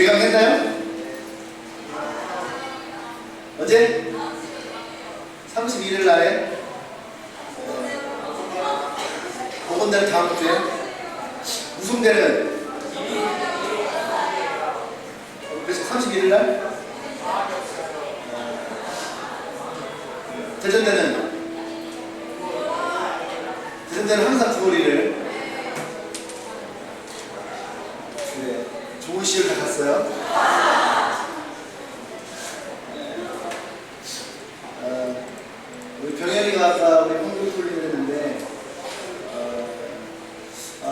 개강했나요? 어제? 31일 날에 복원대는 다음 주에 우승대는 그래서 31일 날 대전대는 항상 9월 1일 네, 좋은 시를 다 갔어요. 우리 병현이가 아까 우리 홍보 돌리를 했는데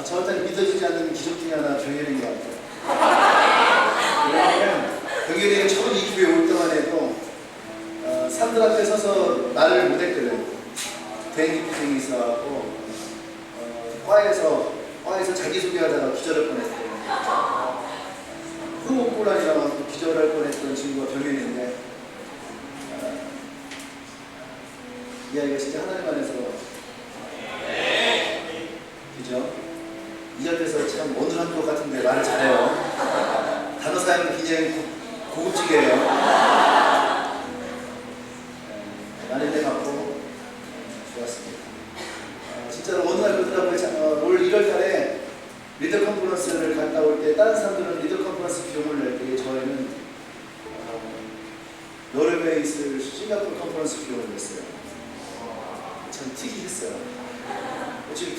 저한테는 믿어지지 않는 기적 중에 하나 병현이인 것 같아요. 왜냐하면 병현이가 처음 이 교회에 올 때만 해도 사람들 앞에 서서 말을 못했거든. 대인기피증이 있어갖고 과에서 자기소개하다가 기절할 뻔했어요. 호흡곤란이라고 기절할 뻔했던 친구가 병현인데 이 아이가 진짜 하나님 안에서 그죠? 이 앞에서 참 원수한 것 같은데 말을 잘해요. 단어 사용도 굉장히 고급지게해요. 많이 내갖고 좋았습니다. 진짜로 어느 날 그러더라고요. 올 1월달에 리더 컨퍼런스를 갔다 올 때 다른 사람들은 리더 컨퍼런스 비용을 낼 때 저희는 노르웨이에 있을 싱가포르 컨퍼런스 비용을 냈어요. 전 특이했어요. 지금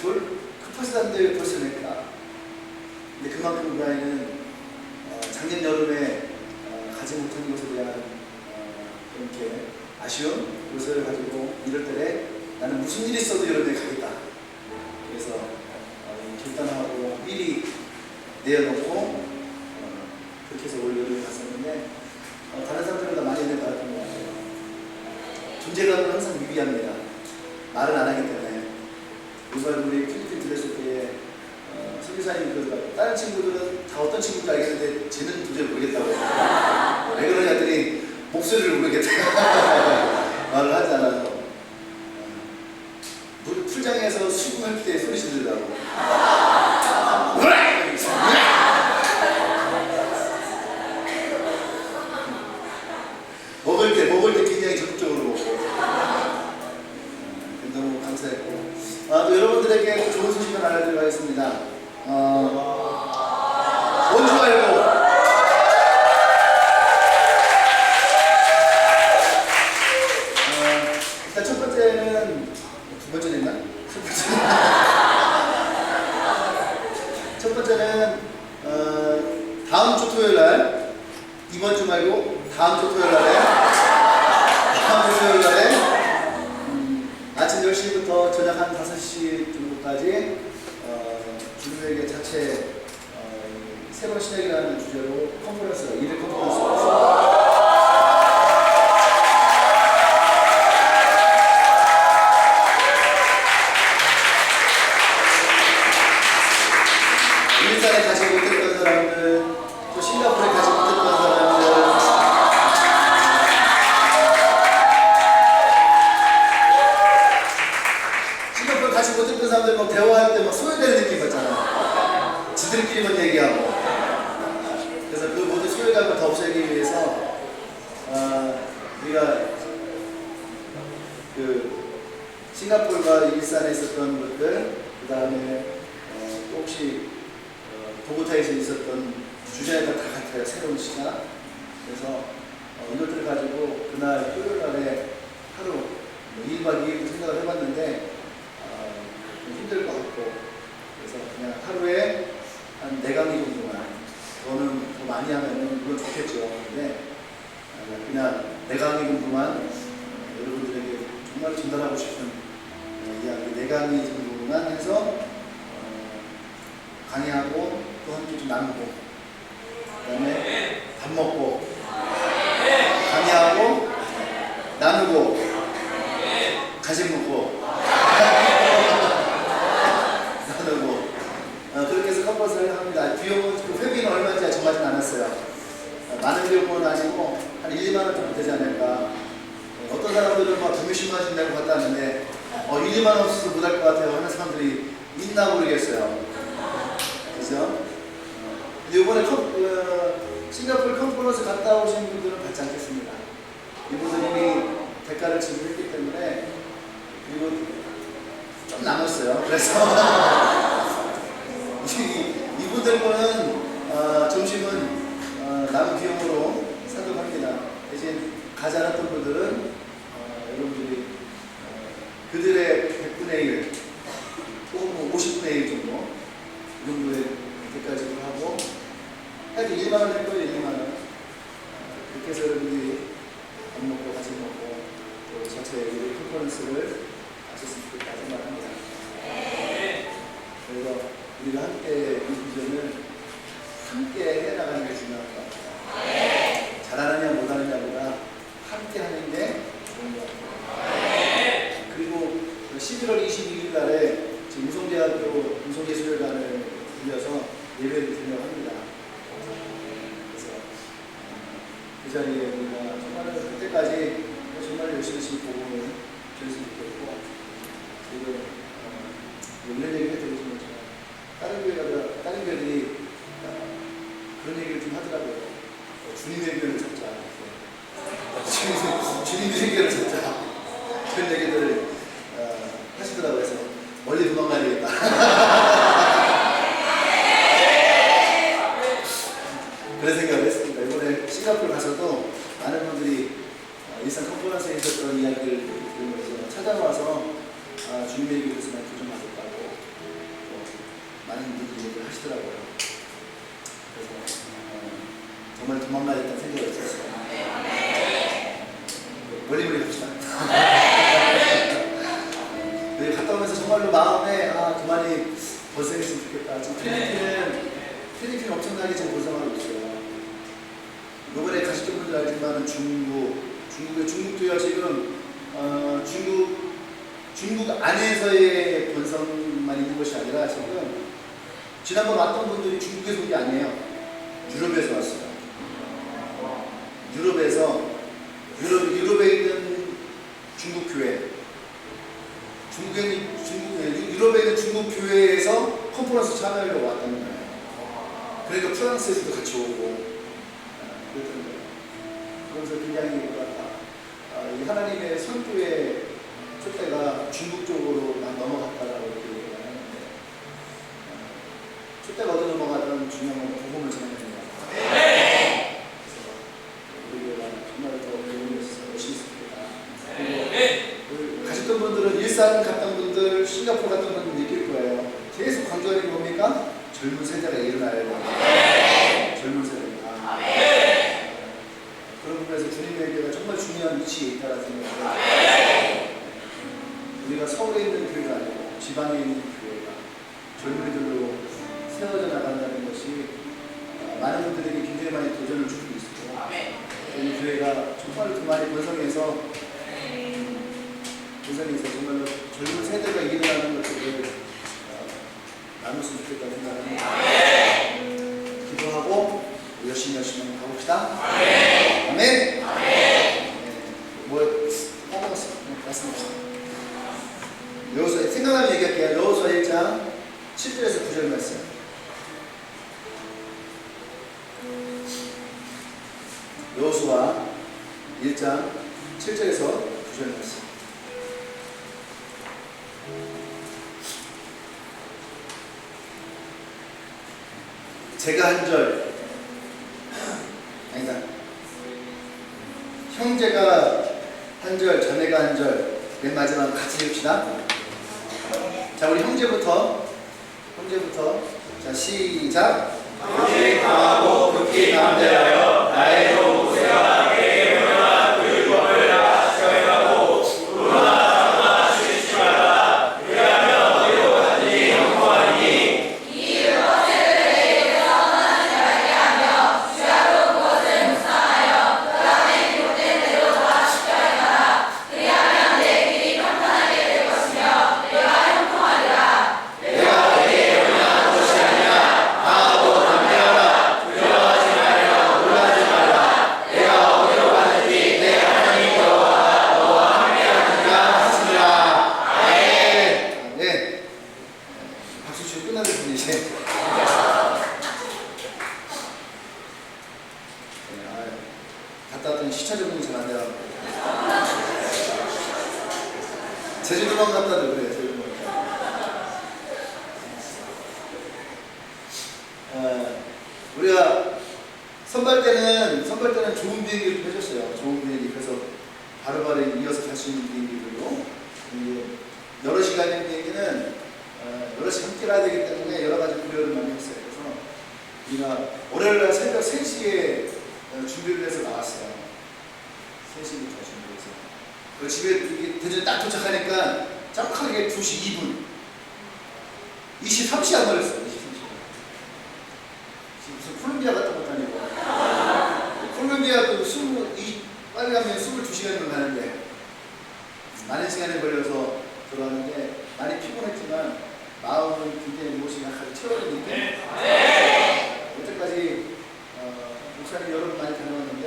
급하지도 않는데 벌써 낼까? 근데 그만큼 그 아이는 작년 여름에 가지 못한 것에 대한 이렇게 아쉬움, 요소를 가지고 이럴 때 나는 무슨 일이 있어도 여름에 가겠다. 그래서 결단하고 미리 내어놓고 그렇게 해서 올 여름에 갔었는데 다른 사람들보다 많이 받았던 것 같아요. 존재감은 항상 미비합니다. 말은 안 하기 때문에. 이번 우리 필리핀 들렸을 때 선교사님이 그러더라고요. 다른 친구들은 다 어떤 친구인지 알겠는데 쟤는 도저히 모르겠다고 했어요. 왜 그러냐 했더니 목소리를 모르겠다 말을 하지 않아서 풀장에서 수국할 때 소리 지르더라고. 먹을 때 굉장히 적극적으로 먹고 너무 감사했고 또 여러분들에게 또 좋은 소식을 알려드리도록 하겠습니다. 원주 말고 일단 첫 번째는 두 번째 됐나? 첫 번째는 다음 주 토요일 날 이번 주 말고 다음 주 토요일 날에 아침 10시부터 저녁 한 5시 정도까지 주님에게 자체 새로운 시작이라는 주제로 컨퍼런스가 일일 컨퍼런스가 있습니다. 일산에 가지 못했던 사람들, 또 싱가포르에 가지 못했던 사람들, 싱가포르 가지 못했던 사람들 막 대화할 때 막 소외되는 느낌 받잖아. 지들끼리만 얘기하고. 그래서 그 모든 소외감을 더 없애기 위해서 우리가 그 싱가포르가 일산에 있었던 것들, 그 다음에 또 혹시 보고타에서 있었던 주제가 다 같아요. 새로운 시작. 그래서 이것들을 가지고 그날 토요일 날에 하루 2박 2일 생각을 해봤는데 좀 힘들 것 같고 그래서 그냥 하루에 한 4강의 정도만 저는 더 많이 하면 물론 좋겠죠. 근데 그냥 4강의 정도만 여러분들에게 정말 전달하고 싶은 이야기 4강의 정도만 해서 강의하고 또 함께 좀 나누고 그 다음에 밥 먹고 강의하고 나누고 가지 먹고 나누고 그렇게 해서 컨퍼런스를 합니다. 비용은 그 회비는 얼마인지 정하진 않았어요. 많은 비용은 아니고 한 1, 2만 원 정도 되지 않을까. 어떤 사람들은 막 160만 원 준다고 갔다 왔는데 1, 2만 원 없어서 못할 것 같아요 하는 사람들이 있나 모르겠어요. 그죠? 근데 이번에 싱가포르 컨퍼런스 갔다 오신 분들은 받지 않겠습니다. 이분들이 이미 대가를 지불했기 때문에. 그리고 좀 남았어요. 그래서 이분들 거는 점심은 남은 비용으로 사도록 합니다. 대신 가지 않았던 분들은 여러분들이 그들의 100분의 1 혹은 50분의 1 정도 이 정도의 대가 지불하고 하여튼 1만 원 할 거예요. 1만 원. 그렇게 해서 여러분들이 밥 먹고 같이 먹고 또 전체 우리 컨퍼런스를 하셨으면 좋겠다 생각합니다. 그래서 우리가 함께 이 비전을 함께 해나가는 게 중요한 것 같아요. 잘하느냐 못하느냐보다 함께 하는 게 좋은 것 같아요. 그리고 11월 22일 날에 지금 우성대학교 우성예술관을 빌려서 예배를 드리려고 합니다. 그래서 그 자리에 우리가 정말 그때까지 정말 열심히 복음을 전했으면 좋겠고, 지금 이런 얘기를 해드리고 싶은 것처럼 다른 교회들이 그런 얘기를 좀 하더라고요. 주님의 교회를 찾자. 주님의 교회를 찾자. 그런 얘기들을 하시더라고요. 그래서 멀리 도망가야 되겠다. 그런 생각을 했습니다. 이번에 싱가포르 가서도 많은 분들이 일상 컨퍼런스에 있었던 이야기를 들으면서 찾아와서 주님의 교회에서 도전하셨다고 많은 분들이 얘기를 하시더라고요. 그래서 정말 도망가야겠다는 생각이 있었어요. 멀리 갑시다. 갔다 오면서 정말로 마음에 그만이 벗어났으면 좋겠다. 지금 필리핀은 엄청나게 지금 고생하고 있어요. 이번에 가셨던 분들 알지만 중국도요 지금 중국 안에서의 본성만 있는 것이 아니라 지금 지난번 왔던 분들이 중국에서 온 게 아니에요. 유럽에서 왔어요. 유럽에 있는 중국 교회, 유럽에 있는 중국 교회에서 컨퍼런스 참여하려고 왔다는 거예요. 그러니까 프랑스에서도 같이 오고 그랬던 거예요. 그러면서 굉장히 이 하나님의 선교의 촛대가 중국 쪽으로 넘어갔다라고 이렇게 얘기를 하는데, 촛대가 어디 넘어가든 중요한 건 복음을 전하는 겁니다. 그래서 우리가 정말 더 복음을 열심히 했습니다. 그리고 가셨던 분들은 일산 갔던 분들, 싱가포르 갔던 분들 느낄 거예요. 계속 강조하는 게 뭡니까? 젊은 세대가 일어나야 된다. 젊은 세대가. 그런 부분에서 주님의 교회가 정말 중요한 위치에 있다는 생각을 우리가 서울에 있는 교회가 아니고 지방에 있는 교회가 젊은이들로 세워져 나간다는 것이 많은 분들에게 굉장히 많이 도전을 주고 있고, 이 교회가 정말 그만이 번성해서 정말로 젊은 세대가 일어나는 것들을 나눴으면 좋겠다는 생각을 기도하고 열심히 가봅시다. 아멘. 까먹었어. 말씀하세요. 여호수아 생각나면 얘기할게요. 여호수아 1장 7절에서 9절 말씀. 여호수아 1장 7절에서 9절 말씀. 제가 한 절, 아니다. 형제가 한 절, 자매가 한 절, 맨 마지막 같이 읽읍시다. 자, 우리 형제부터. 자, 시작. 형제의 강하고 극히 담대하여 나의 종 모세와 그의 명령과 그 율법을 다 지켜가고 누구나 주의치 말라. 그리하면 너희로 완전히 형통하리니 이 율법책을 내게 성원하지 말게 하며 주야로 그것을 묵상하여 그 안에 기록된 대로 다 지켜야. 그리하면 내 길이 평탄하게 될 것이며 내가 형통하리라. 내가 너희에게 명령한 것이 아니라 강하고 담대하라. 두려워하지 말며 놀라지 말라. 도망갔다도 그래요. 저희 우리가 선발 때는 좋은 비행기를 해줬어요. 좋은 비행기. 그래서 바로바로 이어서 갈 수 있는 비행기들로 여러 시간의 비행기는 여러 시간 뛰어야 되기 때문에 여러 가지 고려를 많이 했어요. 그래서 우리가 월요일날 새벽 3시에 준비를 해서 나왔어요. 3시부터 준비해서. 그 집에 대전에 딱 도착하니까 정확하게 2시 2분. 23시 안 걸렸어요. 23시. 무슨 콜롬비아 같은 것도 아니고. 콜롬비아 빨리 가면 22시간이면 가는데 많은 시간이 걸려서 들어왔는데 많이 피곤했지만 마음은 굉장히 무엇이 약간 채워지니까 여태까지 목사님 여러 번 많이 다녀왔는데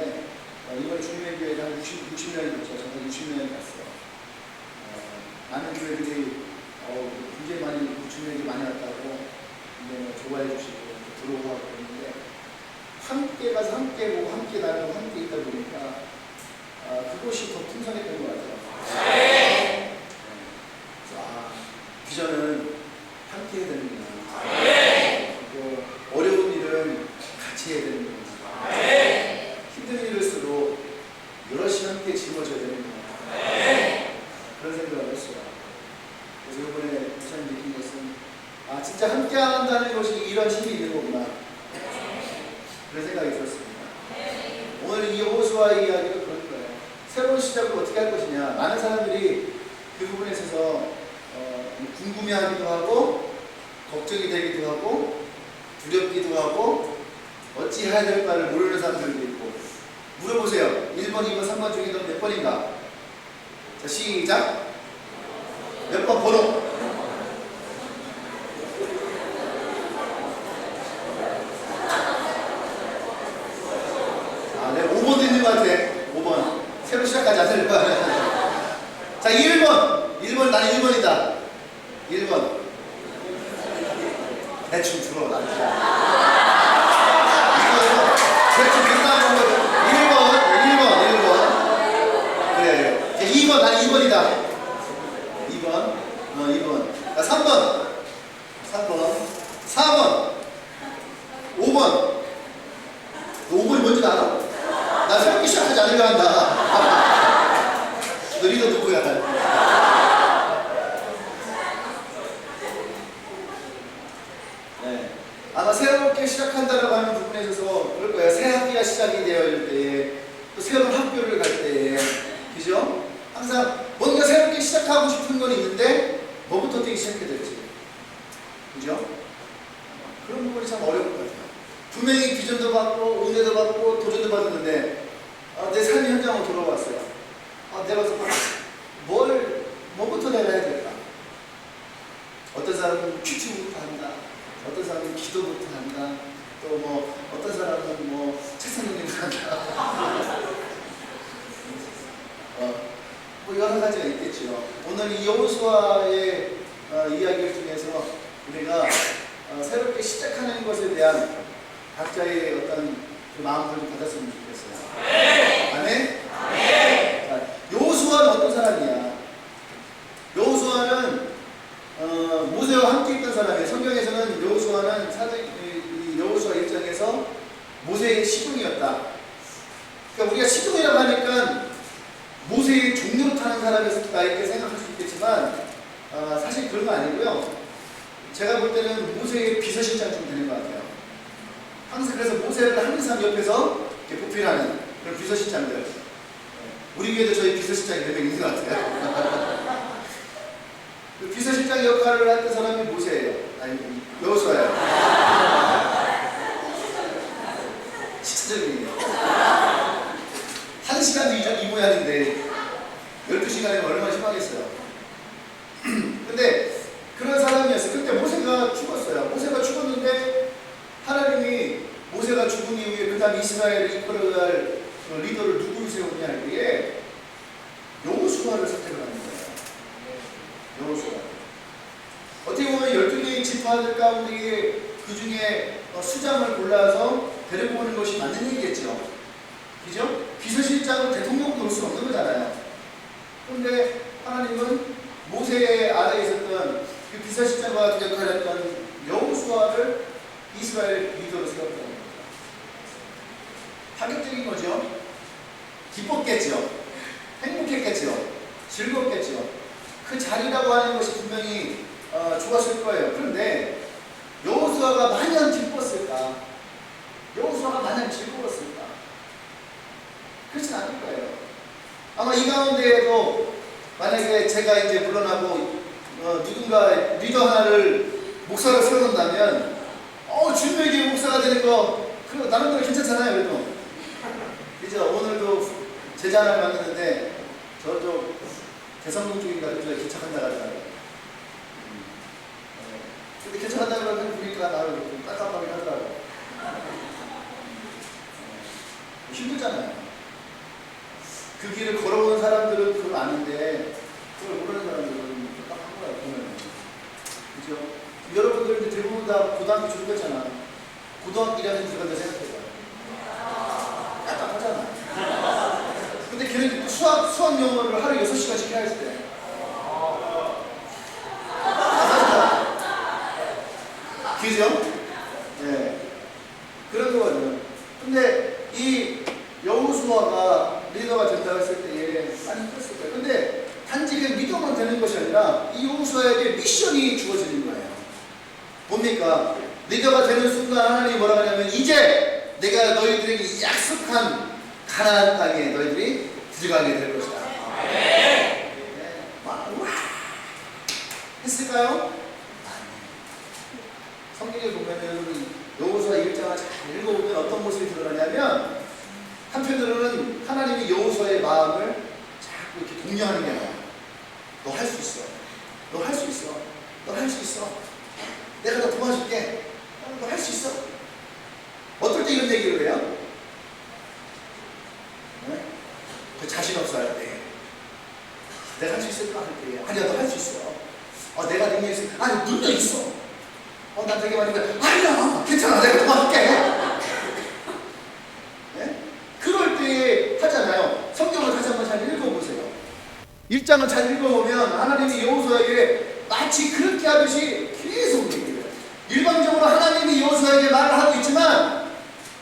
이번 주님의 교회에 한 60년이 됐죠. 저는 60년이 갔어요. 많은 교회들이 굉장히 많이 주님에게 많이 왔다고 좋아해 주시고 들어오고 그러는데 함께 가서 함께 보고 함께 나누고 함께 있다 보니까 그것이 더 풍성했던 것 같아요. 비전은 함께 해야 되는구나. 어려운 일은 같이 해야 되는구나. 힘든 일일수록 여럿이 함께 짊어져야 되는구나. 그런 생각을 했어요. 그래서 이번에 목사님 느낀 것은 진짜 함께 한다는 것이 이런 힘이 있는 거구나. 그런 생각이 들었습니다. 오늘 이 여호수아의 이야기가 그런 거예요. 새로운 시작을 어떻게 할 것이냐. 많은 사람들이 그 부분에 있어서 궁금해하기도 하고 걱정이 되기도 하고 두렵기도 하고 어찌 해야 될까를 모르는 사람들도 있고 물어보세요. 1번, 2번, 3번 중에 너 몇 번인가? 자, 시작. 몇 번 번호? 내가 5번도 있는 것 같아. 5번. 새로 시작하지 않을 거야. 자, 1번 나는 1번이다. 1번. 대충 들어, 나는. 대충 끝나는 거거든. 1번. 그래. 2번, 나는 2번이다. 2번. 자, 3번. 4번. 5번. 너 5번이 뭔지 알아? 나 새롭게 시작하지 않으려 한다. 너 리더 누구야? 네. 아마 새롭게 시작한다라고 하는 부분에 있어서 그럴 거예요. 새 학기가 시작이 되어질 때에, 또 새로운 학교를 갈 때에, 그죠? 항상 뭔가 새롭게 시작하고 싶은 건 있는데, 뭐부터 어떻게 시작해야 될지. 그죠? 그런 부분이 참 어려울 것 같아요. 분명히 비전도 받고, 은혜도 받고, 도전도 받았는데, 내 삶의 현장으로 돌아왔어요. 내가 뭐부터 내가 해야 될까? 어떤 사람은 큐티부터 한다. 어떤 사람은 기도부터 한다. 또 어떤 사람은 책상용님부터 한다. 여러 가지가 있겠죠. 오늘 이 여호수아의 이야기를 통해서 우리가 새롭게 시작하는 것에 대한 각자의 어떤 그 마음을 좀 받았으면 좋겠어요. 아멘? 자, 여호수아는 어떤 사람이야? 여호수아는 모세와 함께 있던 사람이에요. 성경에서는 여호수아는 여호수아 입장에서 모세의 시종이었다. 그러니까 우리가 시종이라고 하니까 모세의 종로로 타는 사람이었을까 이렇게 생각할 수 있겠지만 사실 그런 거 아니고요. 제가 볼 때는 모세의 비서실장 좀 되는 것 같아요. 항상 그래서 모세를 항상 옆에서 이렇게 보필하는 그런 비서실장들. 우리 교회도 저희 비서실장이 몇 명 있는 것 같아요. 그 비서실장 역할을 했던 사람이 모세예요. 아니, 여호수아예요. 시차적이에요. 1시간도 이 모양인데 12시간이면 얼마나 심하겠어요. 근데 그런 사람이었어요. 그때 모세가 죽었어요. 모세가 죽었는데 하나님이 모세가 죽은 이후에 그 다음 이스라엘을 이끌어갈 리더를 누구를 세우냐 할 때에 여호수아를 선택을 하는 거예요. 여호수아. 어떻게 보면 12개의 지파들 가운데 그 중에 수장을 골라서 데리고 오는 것이 맞는 얘기겠죠. 그죠? 비서실장을 대통령으로 놓을 수 없는 거잖아요. 그런데 하나님은 모세 아래에 있었던 그 비서실장과 같은 역할을 했던 여호수아를 이스라엘 리더로 세웠다는 겁니다. 파격적인 거죠. 기뻤겠죠. 행복했겠죠. 즐겁겠죠. 그 자리라고 하는 것이 분명히 좋았을 거예요. 그런데 여호수아가 마냥 기뻤을까? 여호수아가 마냥 즐거웠을까? 그렇진 않을 거예요. 아마 이 가운데에도 만약에 제가 이제 물러나고 누군가 리더 하나를 목사로 세워놓는다면 준비교회 목사가 되는 거 그거 나름대로 괜찮잖아요. 그래도 그죠? 오늘도 제자 하나를 만났는데 저쪽 대성동 쪽인가 그쪽에 개척한다 하더라고요. 근데 개척한다 그러면 보니까 나를 좀 깜깜하게 하더라고요. 힘들잖아요. 그 길을 걸어오는 사람들은 그걸 아는데 그걸 모르는 사람들은 깜깜한 거야 보면. 그죠? 여러분들 대부분 다 고등학교 졸업했잖아. 고등학교 1학년 들어간다 생각해봐. 깜깜하잖아. 근데 걔는 수학 영어를 하루에 6시간씩 해야 했을 때. 그죠? 네. 그런 거거든요. 근데 이 여호수아가 리더가 된다고 했을 때에 많이 힘들었을 거예요. 근데 단지 그 리더만 되는 것이 아니라 이 여호수아에게 미션이 주어지는 거예요. 뭡니까? 리더가 되는 순간 하나님이 뭐라고 하냐면 이제 내가 너희들에게 약속한 가나안 땅에 너희들이 들어가게 될 것이다. 네. 와. 했을까요? 성경에 보면은 여호수아 1장을 잘 읽어보면 어떤 모습이 드러나냐면 한편으로는 하나님이 여호수아의 마음을 자꾸 이렇게 독려하는 게 아니라 너 할 수 있어. 너 할 수 있어. 너 할 수 있어. 내가 너 도와줄게. 너 할 수 있어. 어떨 때 이런 얘기를 해요? 네? 그 자신 없어 할 때. 내가 할 수 있을까 할 때. 아니야 너 할 수 있어. 내가 능력 있어. 아니 눈도 있어. 난 되게 많이 그래. 아니야 괜찮아 내가 도와줄게. 네? 그럴 때 하잖아요. 성경을 다시 한번 잘 읽어보세요. 1장을 잘 읽어보면 하나님이 여호수아에게 마치 그렇게 하듯이 계속 얘기해요. 일방적으로 하나님이 여호수아에게 말을 하고 있지만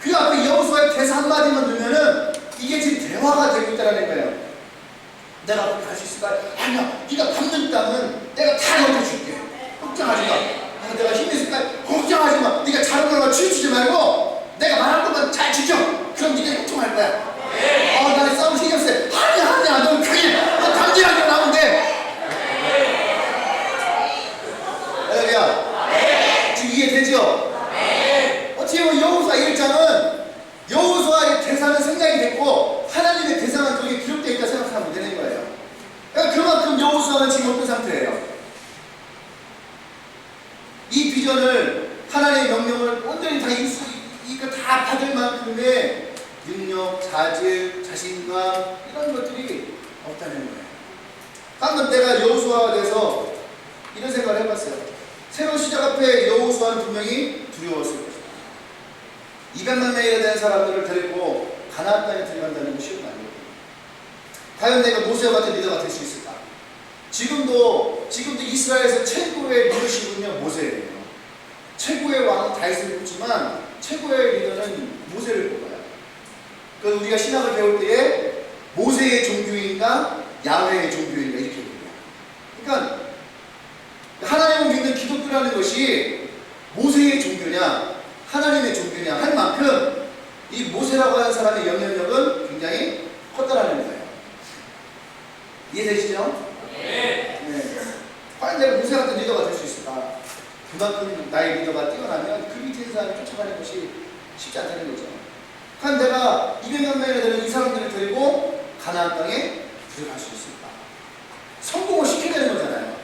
그 앞에 여호수아의 대사 한마디만 넣으면은 이게 지금 대화가 되고 있다는 거예요. 내가 그렇게 할 수 있을까? 아니야 네가 밟는 땅은 내가 다 넘겨줄게. 걱정하지 마. 내가 힘이 있을까? 걱정하지 마. 네가 잘하는 것만 치우치지 말고 내가 말한 것만 잘 지켜. 그럼 네가 형통할 거야. 나는 싸움 신경 쓰. 아니야 너 강해. 너 당진하게 나오면 돼. 할렐루야. 지금 이해되죠? 어떻게 보면 여호수아 1장은 여호수아의 대사는 생략이 됐고 하나님의 대사는 거기에 기록되어 있다 생각하면 되는 거예요. 그러니까 그만큼 여호수아는 지금 어떤 상태예요? 이 비전을 하나님의 명령을 온전히 이거 다 받을 만큼의 능력, 자질, 자신감 이런 것들이 없다는 거예요. 방금 내가 여호수아가 돼서 이런 생각을 해봤어요. 새로운 시작 앞에 여호수아는 분명히 두려웠을 것이다. 200만 명이나 되는 사람들을 데리고 가나안 땅에 들어간다는 게 쉬운 거 아니에요. 과연 내가 모세와 같은 리더가 될 수 있을까? 지금도 이스라엘에서 최고의 리더십은요 모세예요. 최고의 왕은 다윗을 뽑지만 최고의 리더는 모세를 뽑아요. 그래서 우리가 신학을 배울 때에 모세의 종교인가 야훼의 종교인가 이렇게 얘기해요. 그러니까 하나님을 믿는 기독교라는 것이 모세의 종교냐 하나님의 종교냐 할 만큼 이 모세라고 하는 사람의 영향력은 굉장히 커다라는 거예요. 이해되시죠? 네. 과연 내가 모세 같은 리더가 될 수 있을까? 그만큼 나의 리더가 뛰어나면 그 밑에 있는 사람을 쫓아가는 것이 쉽지 않다는 거죠. 과연 내가 200만 명이나 되는 이 사람들을 데리고 가나안 땅에 들어갈 수 있을까? 성공을 시켜야 되는 거잖아요.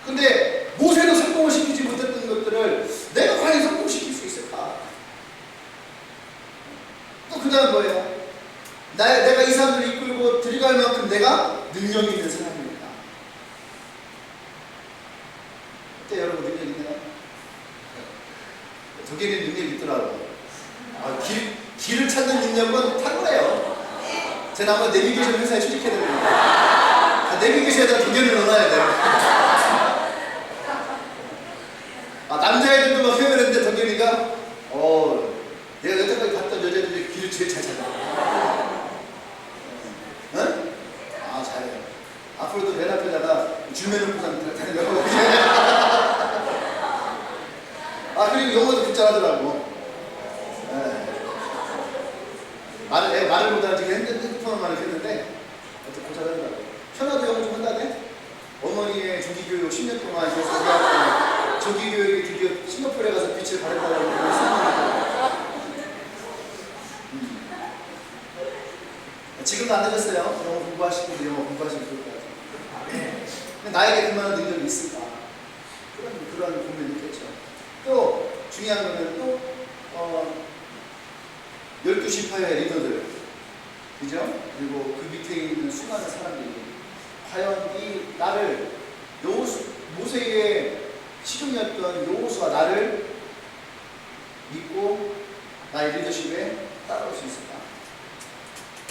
근데 모세도 성공을 시키지 못했던 것들을 내가 과연 성공시킬 수 있을까? 또 그 다음 뭐예요? 내가 이 사람들을 이끌고 들어갈 만큼 내가 능력이 있는 사람입니다. 어때 여러분 능력 있나요? 저기는 능력이 있더라고요. 길을 찾는 능력은 탁월해요. 제가 한번 내비게이션 회사에 취직해야 됩니다. 내비게이션에다 동현을 넣어놔야 돼. 남자애들도 막 헤매는데 동현이가 내가 여태까지 봤던 여자들이 길을 제일 잘 찾아. 응? 잘해. 앞으로도 맨 앞에다가 줄매는 부산 다니려고. 그리고 영어도 괜찮아하더라고. 말을 못하는 지금 핸드폰만 했는데 어떻게 잘하더라고. 현아도 영어 좀 한다네? 어머니의 조기교육 10년 동안 계속 조기교육이 드디어 싱가포르에 가서 빛을 발했다고 했습니다. 지금도 안 늦었어요. 영어 공부하시고 영어 공부하시면 좋을 것 같아요. 근데 나에게 그만한 능력이 있을까? 그런 고민이 있겠죠. 또 중요한 거는 또 12지파의 리더들, 그죠? 그리고 그 밑에 있는 수많은 사람들이 과연 이 나를 모세의 시종이었던 여호수아 나를 믿고 나의 리더십에 따라올 수 있을까?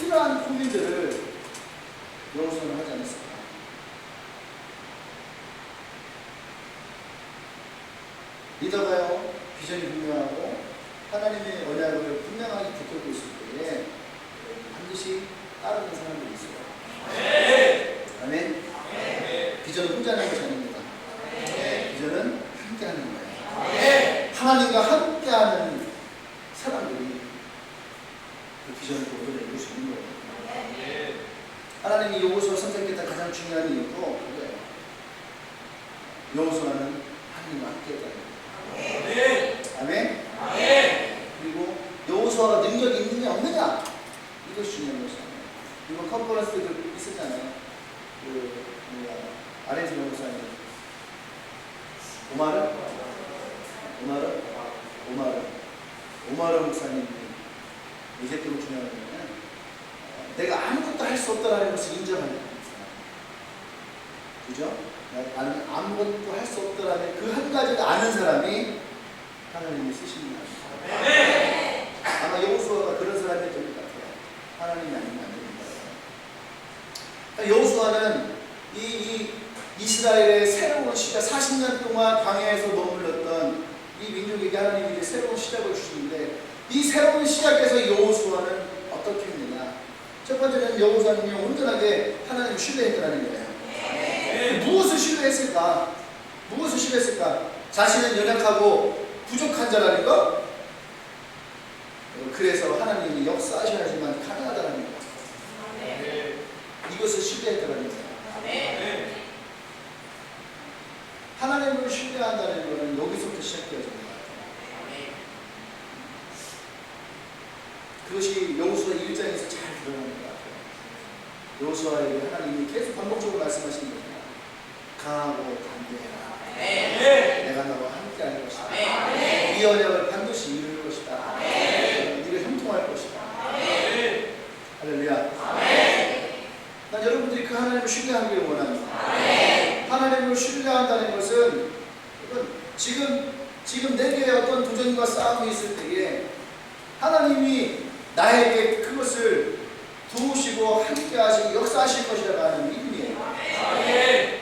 이러한 고민들을 여호수아는 하지 않았을까? 리더가요, 비전이 분명하고 하나님의 언약을 분명하게 붙들고 있을 때에 반드시 따르는 사람들이 있어요. 아멘. 비전은 혼자 하는 것이 아닙니다. 비전은 함께 하는 거예요. 하나님과 함께 하는 사람들이 그 비전을 도전해 수 있는 거예요. 하나님이 여호수아를 선택했던 가장 중요한 이유도 그거예요. 여호수아는 하나님과 함께 했다는 거예요. 아멘. 그리고 여호수아가 능력이 있느냐 없느냐 이것이 중요한 것이에요. 이번 컨퍼런스도 있었잖아요. 아렌지 목사님 오마르 목사님이 얘기했던 것 중에 하나는 내가 아무것도 할 수 없다라는 것을 인정하는 겁니다. 그죠? 나는 아무것도 할 수 없다라는 그 한 가지를 아는 사람이 하나님이 쓰시는 거예요. 아마 여호수아가 그런 사람이 될 것 같아요. 하나님이 아니면 안 됩니다. 여호수아는 이 이스라엘의 새로운 시작, 40년 동안 광야에서 머물렀던 이 민족에게 하나님이 새로운 시작을 주시는데 이 새로운 시작에서 여호수아는 어떻게 했느냐? 첫 번째는 여호수아는요, 온전하게 하나님을 신뢰했다는 거예요. 무엇을 신뢰했을까? 자신은 연약하고 부족한 자라는 것? 그래서 하나님이 역사하셔야지만 가능하다는 것. 이것을 신뢰했다는 거예요. 하나님을 신뢰한다는 것은 여기서부터 시작되어지는 것 같아요. 그것이 여호수아 1장에서 잘 드러나는 것 같아요. 여호수아에게 하나님이 계속 반복적으로 말씀하시는 겁니다. 강하고 담대해라. 내가 너와 함께 할 것이다. 이 언약을 반드시 이룰 것이다. 네가 형통할 것이다. 할렐루야. 난 여러분들이 그 하나님을 신뢰하기를 원합니다. 하나님을 신뢰한다는 것은 지금 내게 어떤 도전과 싸움이 있을 때에 하나님이 나에게 그것을 도우시고 함께 하시고 역사하실 것이라고 하는 믿음이에요.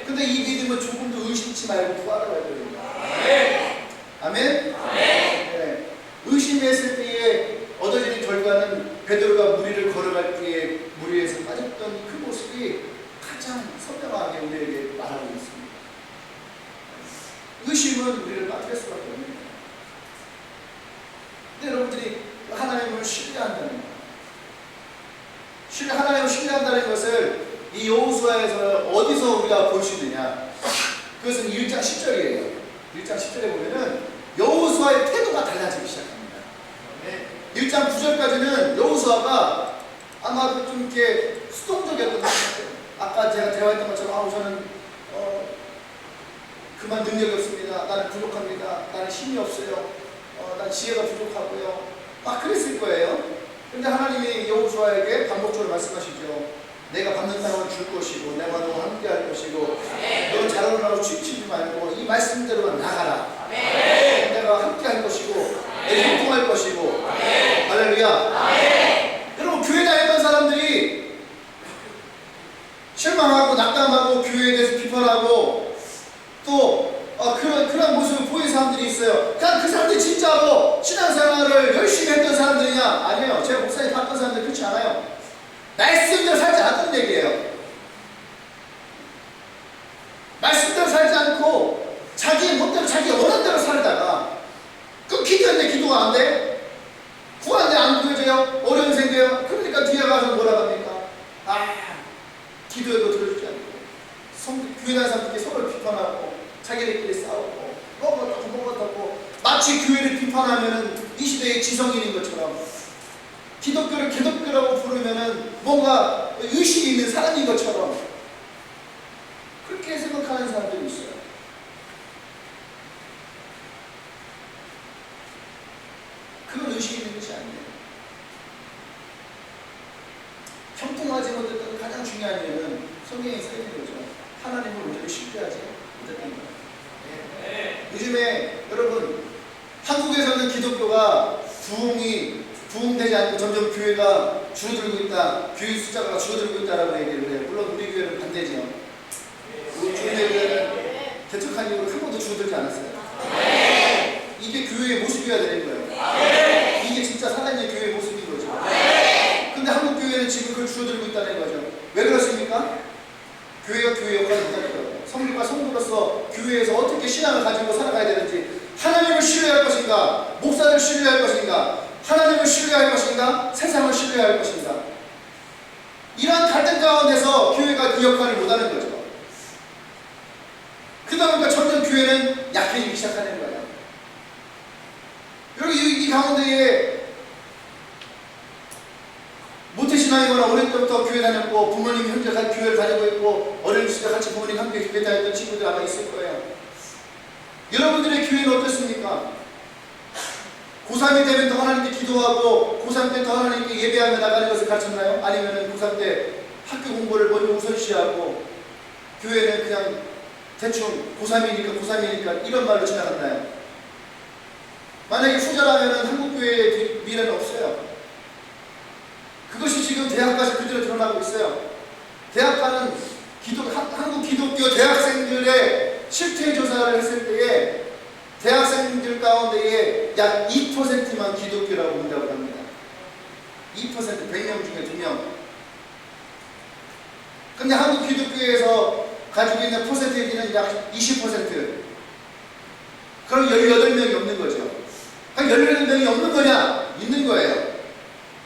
근데 이 믿음은 조금도 의심치 말고 구하라고 됩니다. 아멘? 네. 의심했을 때에 얻어지는 결과는 베드로가 무리를 걸어갈 때에 물 위에서 빠졌던 그 모습이 가장 선명하게 우리에게 말하고 있습니다. 의심은 우리를 빠뜨릴 수밖에 없는 거예요. 근데 여러분들이 하나님을 신뢰한다는 거예요. 하나님을 신뢰한다는 것을 이 여호수아에서 어디서 우리가 볼 수 있느냐? 그것은 1장 10절이에요. 1장 10절에 보면은 여호수아의 태도가 달라지기 시작합니다. 1장 9절까지는 여호수아가 아마 좀 이렇게 수동적이었던 것 같아요. 아까 제가 대화했던 것처럼 저는 그만 능력이 없습니다. 나는 부족합니다. 나는 힘이 없어요. 난 지혜가 부족하고요. 막 그랬을 거예요. 근데 하나님이 여호수아에게 반복적으로 말씀하시죠. 내가 받는 땅을 줄 것이고 내가 너와 함께 할 것이고 너는 자라나고 취치지 말고 이 말씀대로만 나가라. 내가 함께 할 것이고 내가 형통할 것이고. 할렐루야. 여러분 교회 다녔던 사람들이 실망하고 낙담하고 신앙생활을 열심히 했던 사람들이냐? 아니에요. 제가 목사님 봤던 사람들 그렇지 않아요. 말씀대로 살지 않았던 얘기예요. 말씀대로 살지 않고 자기 멋대로 자기 원하는 대로 살다가 그럼 기도했는데 기도가 안 돼? 구하는데 안 구해져요? 어려움 생겨요? 그러니까 뒤에 가서 뭐라 합니까? 기도해도 들어주지 않고 교회 다니는 사람들끼리 서로 비판하고 자기들끼리 싸우고 뭐고 마치 교회를 비판하면은 이 시대의 지성인인 것처럼 기독교를 개독교라고 부르면은 뭔가 의식이 있는 사람인 것처럼 그렇게 생각하는 사람들이 있어요. 그건 의식이 있는 것이 아니에요. 형통하지 못했던 가장 중요한 이유는 성경에 써 있는 거죠. 하나님을 온전히 신뢰하지 못했던 거예요. 요즘에 여러분 한국에서는 기독교가 부흥되지 않고 점점 교회가 줄어들고 있다, 교회 숫자가 줄어들고 있다라고 얘기를 해요. 물론 우리 교회는 반대지요. 우리 교회는 개척한 이후로 한 번도 줄어들지 않았어요. 이게 교회의 모습이어야 되는 거예요. 이게 진짜 살아있는 교회의 모습인 거죠. 근데 한국 교회는 지금 그걸 줄어들고 있다는 거죠. 왜 그렇습니까? 교회가 교회 역할을 못하더라고요. 성도가 성도로서 교회에서 어떻게 신앙을 가지고 살아가야 되는지, 하나님을 신뢰할 것인가, 목사를 신뢰할 것인가, 하나님을 신뢰할 것인가, 세상을 신뢰할 것인가, 이러한 갈등 가운데서 교회가 그 역할을 못하는 거죠. 그러다 보니까 점점 교회는 약해지기 시작하는 거예요. 여러분 이 가운데에 모태신앙이거나 어릴 때부터 교회 다녔고 부모님이 현재 교회를 다니고 있고 어릴 때 같이 부모님 함께 교회 다녔던 친구들 아마 있을 거예요. 여러분들의 교회는 어떻습니까? 고3이 되면 더 하나님께 기도하고 고3 때 더 하나님께 예배하며 나가는 것을 가르쳤나요? 아니면 고3 때 학교 공부를 먼저 우선시하고 교회는 그냥 대충 고3이니까 이런 말로 지나갔나요? 만약에 후자라면 한국교회의 미래는 없어요. 그것이 지금 대학까지 그대로 드러나고 있어요. 대학가는 한국 기독교 대학생들의 실태 조사를 했을 때에 대학생들 가운데에 약 2%만 기독교라고 본다고 합니다. 2%, 100명 중에 2명. 근데 한국 기독교에서 가지고 있는 퍼센테이지는 약 20%. 그럼 18명이 없는 거죠. 그럼 18명이 없는 거냐? 있는 거예요.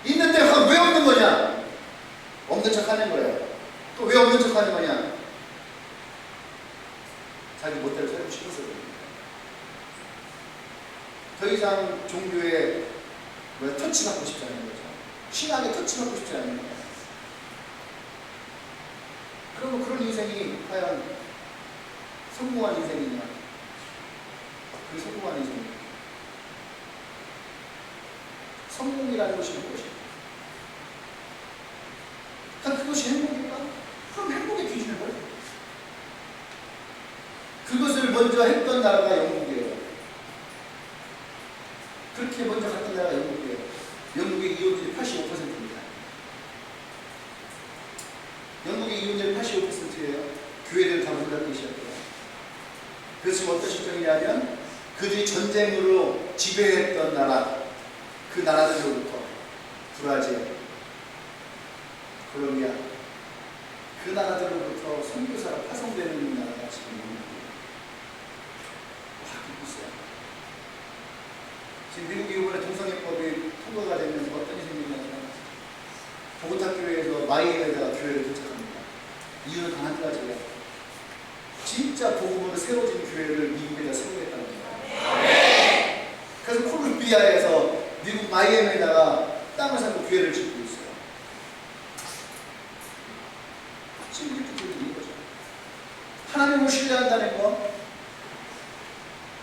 있는데 왜 없는 거냐? 없는 척 하는 거예요. 또 왜 없는 척 하는 거냐? 자기 멋대로 살고 싶어서 그럽니다. 더 이상 종교에 터치받고 싶지 않은 거죠. 신앙에 터치받고 싶지 않은 거예요. 그러면 그런 인생이 과연 성공한 인생이냐? 그 성공한 인생. 성공이라는 것이 무엇이냐? 그것이 행복일까? 그럼 행복의 기준을 뭐예요? 그것을 먼저 했던 나라가 영국이에요. 그렇게 먼저 갔던 나라가 영국이에요. 영국의 이혼율이 85%입니다. 영국의 이혼율이 85%예요. 교회들 다 문 닫기 시작해요. 그래서 지금 어떤 실정이냐면 그들이 전쟁으로 지배했던 나라, 그 나라들로부터 브라질, 콜롬비아, 그 나라들로부터 선교사가 파송되는 나라가 지금 영국이에요. 바뀌고 있어요. 지금 미국이 이번에 동성애법이 통과가 되면서 어떤 일이 생기냐면 보고타 교회에서 마이애미에다가 교회를 도착합니다. 이유는 단 한 가지예요. 진짜 복음으로 세워진 교회를 미국에다 세우겠다는 거예요. 그래서 콜롬비아에서 미국 마이애미에다가 땅을 사고 교회를 짓고 있어요. 지금 이렇게 되는 거죠. 하나님을 신뢰한다는 거.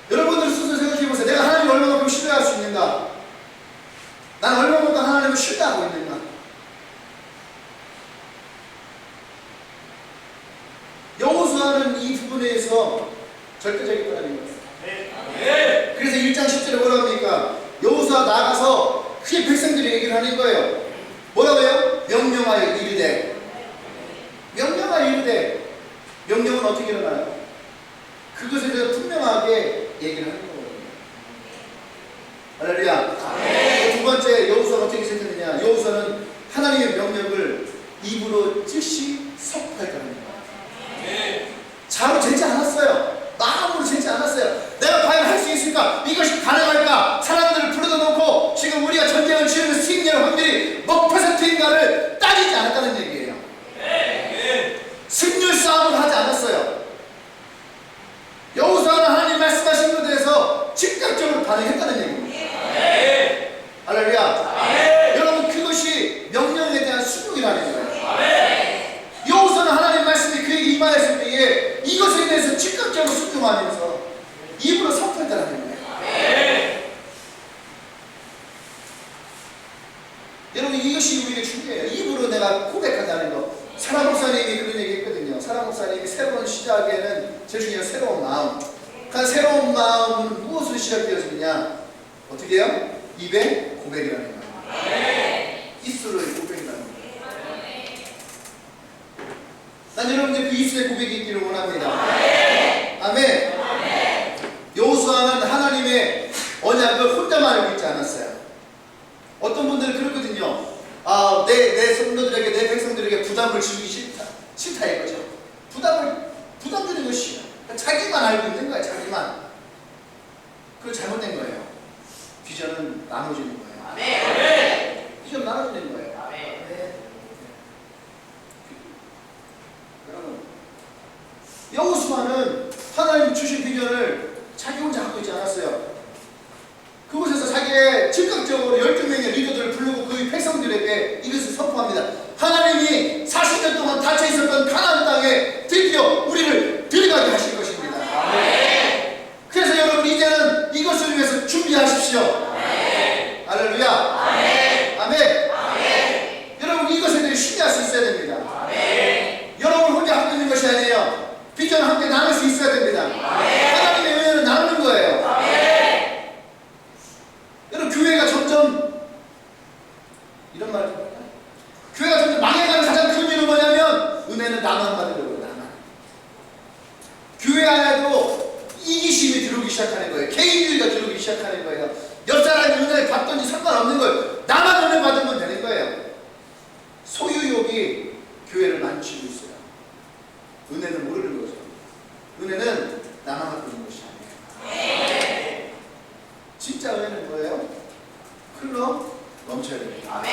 여러분들 스스로 생각해보세요. 내가 하나님을 얼마만큼 신뢰할 수 있는가? 난 얼마만큼 하나님을 신뢰하고 있는가? 여호수아는 이 부분에서 절대적이라는 거예요. 그래서 1장 10절에 뭐라고 합니까? 여호수아 나가서 그게 백성들이 얘기를 하는 거예요. 뭐라고 해요? 명령하여 이르되. 명령하여 이르되. 명령은 어떻게 일어나요? 그것에 대해서 분명하게 얘기를 하는 거거든요. 할렐루야. 번째 여호수아가 어떻게 생겼느냐? 여호수아는 하나님의 명령을 입으로 즉시 선포했다는 거예요. 자로 재지 않았어요. 마음으로 재지 않았어요. 내가 과연 할 수 있을까? 이것이 가능할까? 사람들을 불러다 놓고 지금 우리가 전쟁을 치르는 승리할 확률이 몇 %인가를 따지지 않았다는 얘기예요. 승률 싸움을 하지 않았어요. 여호수아는 하나님 말씀하신 것에 대해서 즉각적으로 반응했다는 얘기입니다. 할렐루야. 여러분, 그것이 명령에 대한 순종이라는 거예요. 여호수아는 하나님 말씀이 그에게 임하였을 때에 이것에 대해서 즉각적으로 순종하면서 입으로 선포했다는 거예요. 여러분, 이것이 우리에게 중요해요. 입으로 내가 고백한다는 거. 사라 목사님이 그런 얘기 했거든요. 사라 목사님이 새로운 시작에는 제일 중요한 새로운 마음. 그 새로운 마음은 무엇으로 시작되었느냐? 어떻게 해요? 입의 고백이라는 거예요. 입술의 고백이라는 거예요. 난 여러분들 그 입술의 고백이 있기를 원합니다. 아멘. 여호수아는 하나님의 언약을 혼자만 알고 있지 않았어요. 어떤 분들은 그렇거든요. 내 성도들에게, 내 백성들에게 부담을 주기 싫다 이거죠. 부담 주는 것이 자기만 알고 있는 거예요. 자기만. 그거 잘못된 거예요. 비전은 나눠지는 거예요. 비전 나눠지는 거예요. 여러분, 여호수아는 하나님 주신 비전을 자기 혼자 갖고 있지 않았어요. 그곳에서 자기의 즉각적으로 12명의 리더들을 부르고 그 백성들에게 이것을 선포합니다. 하나님이 40년 동안 닫혀 있었던 가나안 땅에 드디어 우리를 들어가게 하실 것입니다. 그래서 여러분, 이제는 이것을 위해서 준비하십시오. 할렐루야. 아멘. 여러분, 이것에 대해 신뢰할 수 있어야 됩니다. 여러분 혼자 하고 있는 것이 아니에요. 비전을 함께 나눌 수 있어야 됩니다. 하나님의 은혜는 나누는 거예요. 여러분, 교회가 점점 이런 말을 합니다. 교회가 점점 망해가는 가장 큰 이유는 뭐냐면 은혜는 나만 받으려고. 나만. 교회 안에도 이기심이 들어오기 시작하는 거예요. 개인주의가 들어오기 시작하는 거예요. 옆 사람이 은혜를 받든지 상관없는 거예요. 나만 은혜 받으면 되는 거예요. 소유욕이 교회를 망치고 있어요. 은혜는 모르는 거죠. 은혜는 나만 갖고 있는 것이 아니에요. 진짜 은혜는 뭐예요? 흘러 넘쳐야 됩니다.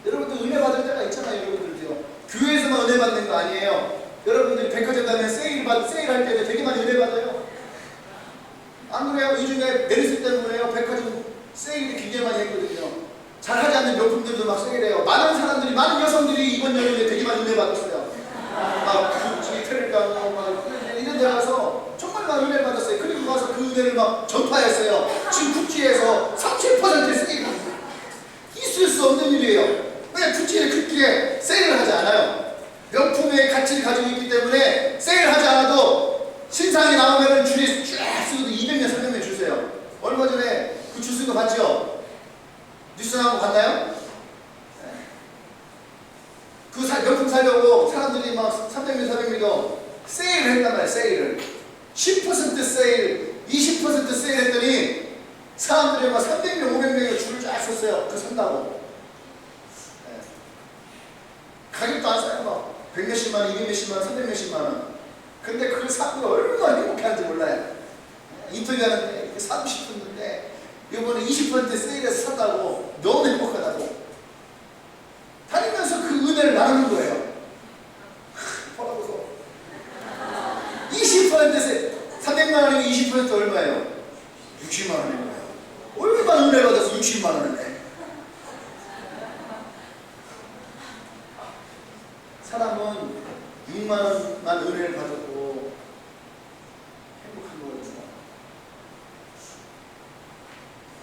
여러분들 은혜 받을 때가 있잖아요. 여러분들도요. 교회에서만 은혜 받는 거 아니에요. 여러분들이 백화점 가면 세일할 때도 되게 많이 은혜 받아요. 안 그래요? 이 중에 메르스 때문에요. 백화점 세일이 굉장히 많이 했거든요. 잘하지 않는 명품들도 막 세일해요. 많은 사람들이, 많은 여성들이 이번 여름에 되게 많이 은혜 받았어요. 이런 데 가서 정말 많은 은혜를 받았어요. 그리고 가서 그 은혜를 막 전파했어요. 지금 구찌에서 37% 세일. 있을 수 없는 일이에요. 왜 구찌에 그렇게 세일을 하지 않아요? 명품의 가치를 가지고 있기 때문에 세일을 하지 않아도 신상이 나오면 줄이 쫙 쓰고도 200명, 300명 주세요. 얼마 전에 그 줄 쓴 거 봤죠? 뉴스 나온 거 봤나요? 그 명품 사려고 사람들이 막 300명, 400명이도 세일을 했단 말이에요. 세일을 10% 세일, 20% 세일 했더니 사람들이 막 300명, 500명이 줄을 쫙 섰어요. 그거 산다고. 가격도 안 싸요. 막 100몇십만 원, 200몇십만 원, 300몇십만 원. 근데 그걸 사고 얼마나 행복한지 몰라요. 인터뷰하는데 사고 싶었는데 이번에 20% 세일해서 샀다고 너무 행복하다고. 다니면서 그 은혜를 나누는 거예요. 보라고서 20%세 300만 원이면 20% 얼마예요? 60만 원인 거예요. 얼마나 은혜 받아서 60만 원을 내? 사람은 6만 원만 은혜를 받았고 행복한 거거든요.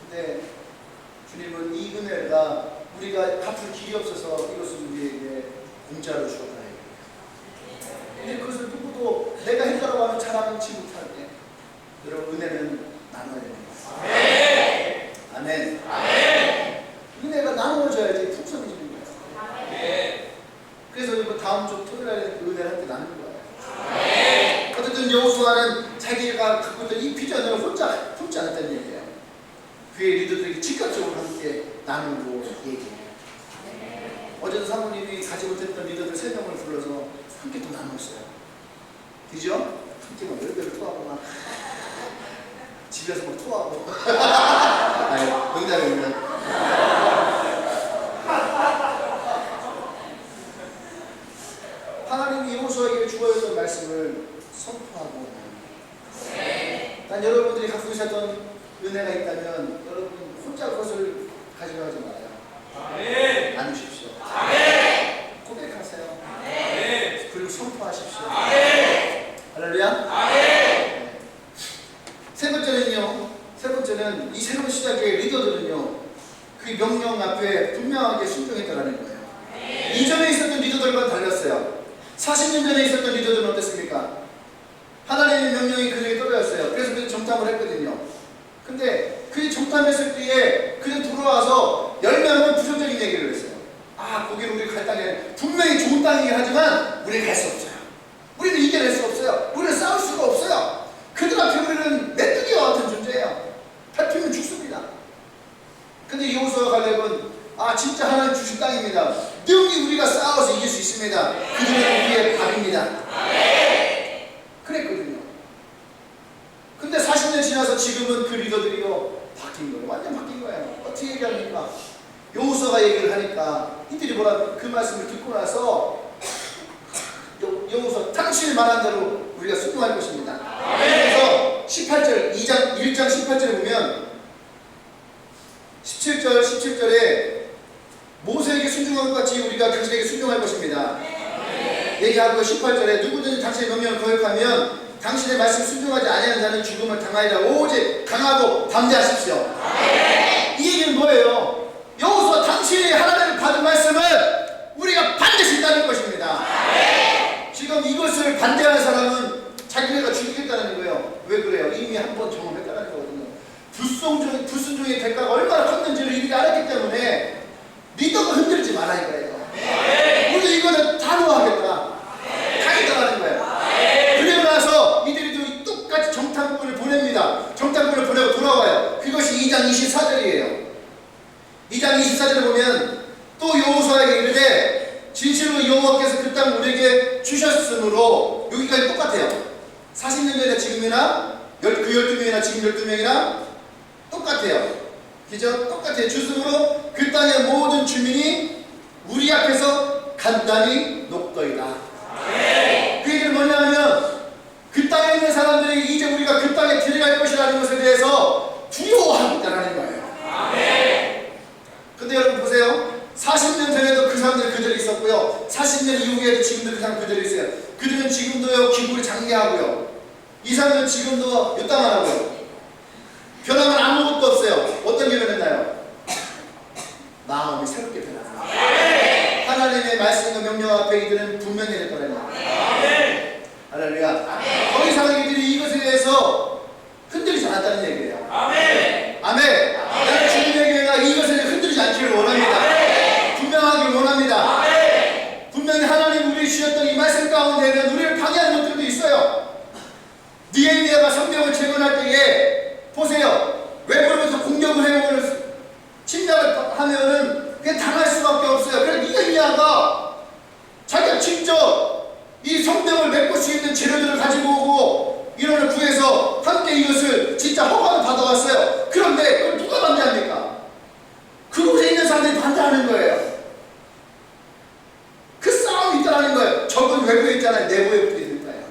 근데 주님은 이 은혜가 우리가 갚을 길이 없어서 이것을 우리에게 공짜로 주었다. 이제 그것을 누구도 내가 했다고 하면 자랑치 못하는데 여러분, 은혜는 나눠야 됩니다. 아멘. 은혜가 나누어져야지 풍성해지는 거예요. 그래서 이번 다음 주 토요일에 그 은혜를 함께 나누는 거예요. 어쨌든 여호수아는 자기가 갖고 있던 이 비전을 혼자 품지 않았다는 얘기예요. 교회 리더들에게 직접적으로 함께 나누고 얘기해요. 어제도 사모님이 가지 못했던 리더들 3명을 불러서 함께 또 나눴어요. 그죠? 함께 막 열배를 토하고 막 집에서 막 토하고 아니, 농담입니다. 하나님이 여호수아에게 주어졌던 말씀을 선포하고 난 여러분들이 갖고 계셨던 은혜가 있다면 여러분 혼자 그것을 가져가지 말아요. 나누십시오. 고백하세요. 그리고 선포하십시오. 할렐루야. 네. 세 번째는 이 새로운 시작의 리더들은요, 그 명령 앞에 분명하게 순종했다라는 거예요. 이전에 있었던 리더들과 달랐어요. 40년 전에 있었던 리더들은 어땠습니까? 하나님의 명령이 그들에게 떨어졌어요. 그래서 그들이 정탐을 했거든요. 근데 그들이 정탐했을 때에 그들이 돌아와서 열매하는 부정적인 얘기를 했어요. 아, 거기는 우리 갈 땅에 분명히 좋은 땅이긴 하지만 우리는 갈 수 없어요. 우리는 이겨낼 수 없어요. 우리는 싸울 수가 없어요. 그들 앞에 우리는 메뚜기와 같은 존재예요. 밟히면 죽습니다. 근데 여호수아 갈렙은 아, 진짜 하나님 주신 땅입니다. 능히 우리가 싸워서 이길 수 있습니다. 그들은 우리의 밥입니다. 그랬거든요. 근데 40년 지나서 지금은 그 리더들이요 바뀐 거예요. 완전 바뀐 거예요. 어떻게 얘기합니까? 여호수아가 얘기를 하니까 이들이 뭐라 그 말씀을 듣고 나서 여호수아 당신이 말한 대로 우리가 순종할 것입니다. 그래서 18절 1장 18절에 보면 17절에 모세에게 순종한 것 같이 우리가 당신에게 순종할 것입니다. 얘기하고 18절에 누구든지 당신의 명령을 거역하면 당신의 말씀 순종하지 아니하는 자는 죽음을 당하리라. 오직 강하고 담대하십시오. 이 얘기는 뭐예요? 여호수아 당신이 하나님을 받은 말씀을 우리가 반드시 따를 것입니다. 지금 이것을 반대하는 사람은 자기네가 죽이겠다는 거예요. 왜 그래요? 이미 한번 경험했다는 거거든요. 불순종의 대가가 얼마나 컸는지를 이들이 알았기 때문에 리더가 흔들지 말아 이거예요. 우리 이거는 단호하겠다. 가겠다라는 거예요. 그리고 나서 이들이 똑같이 정탐꾼을 보냅니다. 정탐꾼을 보내고 돌아와요. 그것이 2장 24절이에요. 2장 24절에 보면 또 여호수아에게 이르되 진실로 여호와께서 그 땅 우리에게 주셨으므로 여기까지 똑같아요. 40년 전에 지금이나 그 12명이나 지금 12명이나 똑같아요. 그죠? 똑같아요. 주승으로 그 땅의 모든 주민이 우리 앞에서 간단히 녹더이다. 그 얘기는 뭐냐 하면 그 땅에 있는 사람들이 이제 우리가 그 땅에 들어갈 것이라는 것에 대해서 두려워하고 있다는 거예요. 근데 여러분 보세요. 40년 전에도 그 사람들 그대로 있었고요. 40년 이후에도 지금도 그 사람 그대로 있어요. 그들은 지금도요 기물이 장대하고요. 이 사람들은 지금도 요따만 하고요. 변함은 아무것도 없어요. 어떤 게 변했나요? 마음이 새롭게 변합니다. 하나님의 말씀과 명령 앞에 이들은 분명히 했더라고요. 할렐루야. 더 이상 이들이 이것에 대해서 흔들리지 않았다는 얘기예요. 아멘. 나는 주님의 교회가 이것에 흔들리지 않기를 원합니다. 분명하길 원합니다. 분명히 하나님 우리 주셨던 이 말씀 가운데는 우리를 방해하는 것들도 있어요. 느헤미야가 성경을 재건할 때에 보세요. 외부로부터 공격을 해오는 침략을 하면은 그게 당할 수밖에 없어요. 그래서 느헤미야가 자기가 직접 이 성벽을 메꿀 수 있는 재료들을 가지고 오고 인원을 구해서 함께 이것을 진짜 허가를 받아왔어요. 그런데 그걸 누가 반대합니까? 그곳에 있는 사람들이 반대하는 거예요. 그 싸움이 있다는 거예요. 적은 외부에 있잖아요. 내부에 있는 거예요.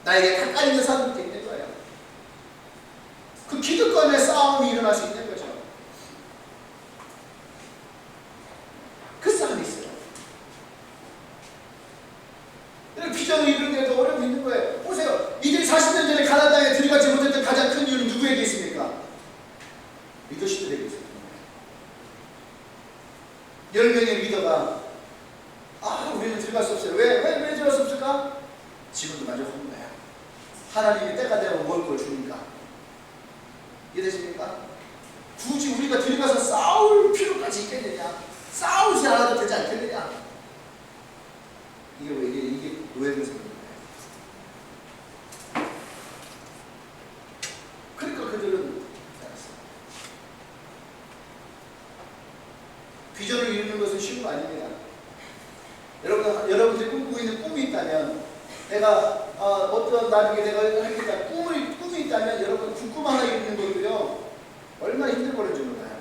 나에게 가까이 있는 사람들도 있는 거예요. 그 기득권의 싸움이 일어날 수 있는 거죠. 그 싸움이 있어요. 이런 비전을 이루는 데도 어려움이 있는 거예요. 보세요. 이들이 40년 전에 가나안 땅에 들어가지 못했던 가장 큰 이유는 누구에게 있습니까? 리더십들에게 있습니다. 10명의 리더가 우리는 들어갈 수 없어요. 왜 들어갈 수 없을까? 지금도 만족한 거예요. 하나님이 때가 되면 먹을 걸 주니까. 이해되십니까? 굳이 우리가 들어가서 싸울 필요까지 있겠느냐? 싸우지 않아도 되지 않겠느냐? 이게 노예된 생각인 거예요. 그러니까 그들은 알았어요. 비전을 이루는 것은 쉬운 거 아닙니다. 여러분들이 꿈꾸고 있는 꿈이 있다면, 내가 어떤 나중에 내가 하겠다 꿈이 있다면, 여러분 그 꿈 하나 이루는 것도요 얼마나 힘들 거는지 몰라요.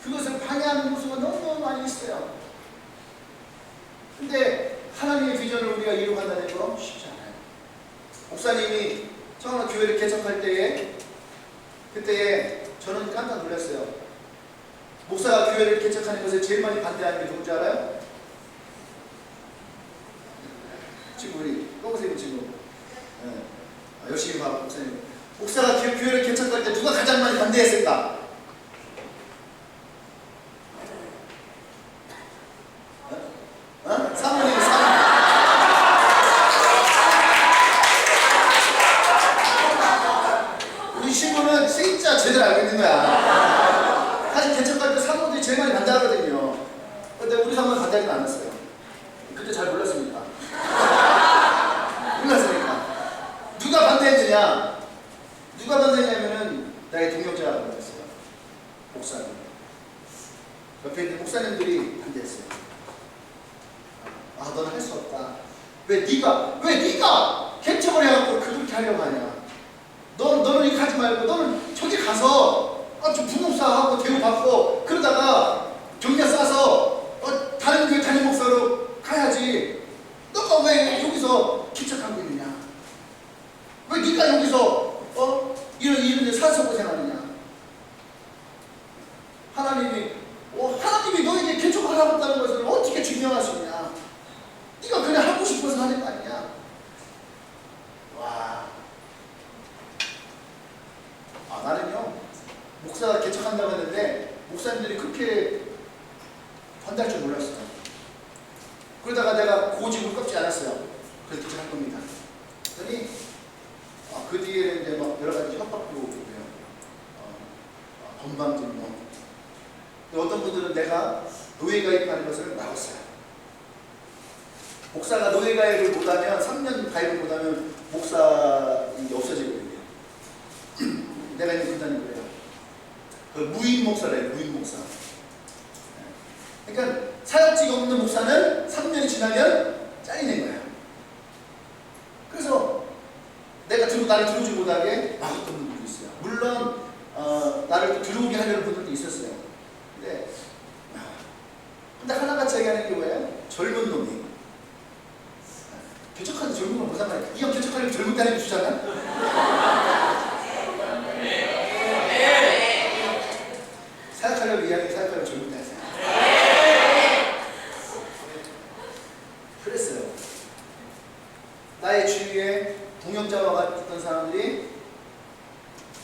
그것을 방해하는 요소가 너무 많이 있어요. 근데 하나님의 비전을 우리가 이루어간다는 거 쉽지 않아요. 목사님이 처음 교회를 개척할 때에, 그때에 저는 깜짝 놀랐어요. 목사가 교회를 개척하는 것에 제일 많이 반대하는 게 누군지 알아요? 지금 우리 똥쌤이 지금 열심히 봐. 목사가 교회를 개척할 때 누가 가장 많이 반대했을까? 사모님. 우리 친구는 진짜 제대로 알고 있는 거야. 사실 개척할 때 사모들이 제일 많이 반대하거든요. 근데 우리 사모는 반대하지 않았어요. 그때 잘 몰랐습니다. 몰랐으니까. 누가 반대했느냐? 누가 반대했냐면은 나의 동역자가 반대했어요. 목사님. 옆에 있는 목사님들이 반대했어요. 너는 할 수 없다. 왜 네가 개척을 해갖고 그렇게 하려고 하냐? 너는 이렇게 하지 말고 너는 저기 가서 좀 부목사하고 대우받고 그러다가 경력 쌓아서 다른 교회 담임 목사로 가야지. 너가 왜 여기서 개척하고 있느냐? 왜 네가 여기서 이런 데 사서 고생하느냐? 하나님이 너에게 개척하라고 했다는 것을 어떻게 증명할 수 있냐? 네가 그냥 하고 싶어서 하는 거 아니냐? 와. 나는요, 목사가 개척한다고 했는데, 목사님들이 그렇게 반대할 줄 몰랐어요. 그러다가 내가 고집을 꺾지 않았어요. 그래서 개척할 겁니다. 그랬더니, 그 뒤에는 이제 막 여러 가지 협박도 오고요. 건방진노. 어떤 분들은 내가 노예가입하는 것을 막았어요. 목사가 노예가입을 못하면 3년 가입을 못하면 목사이 없어지거든요. 내가 있는 분단이 그래요. 그 무임 목사래요. 무임 목사. 그러니까 사역지가 없는 목사는 3년이 지나면 잘리는 거야. 그래서 내가 나를 들어오지 못하게 막았던 분들도 있어요. 물론 나를 또 들어오게 하려는 분들도 있었어요. 근데 하나같이 얘기하는 게 뭐예요? 젊은 놈이 개척하는 젊은 놈 보단 말이야. 이 형 개척하려면 젊은 딸이 주잖아? 사역하려면 이야기 사역하려면 젊은 딸이 그랬어요. 나의 주위에 동역자와 같은 사람들이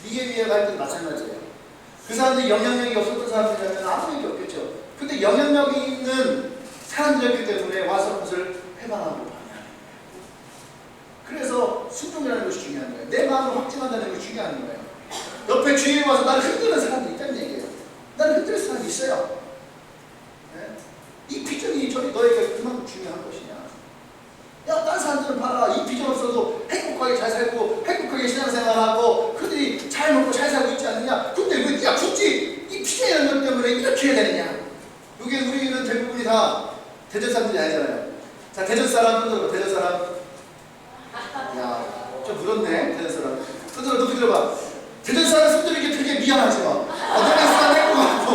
미개 위에 갈 때도 마찬가지예요. 그 사람들이 영향력이 없었던 사람들이라면 아무 얘기 없겠죠. 근데 영향력이 있는 사람들이었기 때문에 와서 그것을 해방하고 방해하는 거예요. 그래서 순종이라는 것이 중요한 거예요. 내 마음을 확증한다는 것이 중요한 거예요. 옆에 주위에 와서 나를 흔드는 사람이 있다는 얘기예요. 나를 흔드는 사람이 있어요. 네? 이 비전이 너에게 그만큼 중요한 것이냐. 야, 다른 사람들은 봐라. 이 비전 없어도 행복하게 잘 살고 행복하게 신앙생활하고 그들이 잘 먹고 잘 살고 있지 않느냐. 근데 왜 네가 굳이 이 비전이라는 것 때문에 이렇게 해야 되느냐. 이게 우리는 대부분이 다 대전 사람들이 아니잖아요. 자, 대전 사람 흔들어봐. 대전 사람. 야, 좀 물었네. 대전 사람. 흔들어, 높이 들어봐. 대전 사람 손들이기 되게 미안하지 마. 어떤 사람 할것 같고.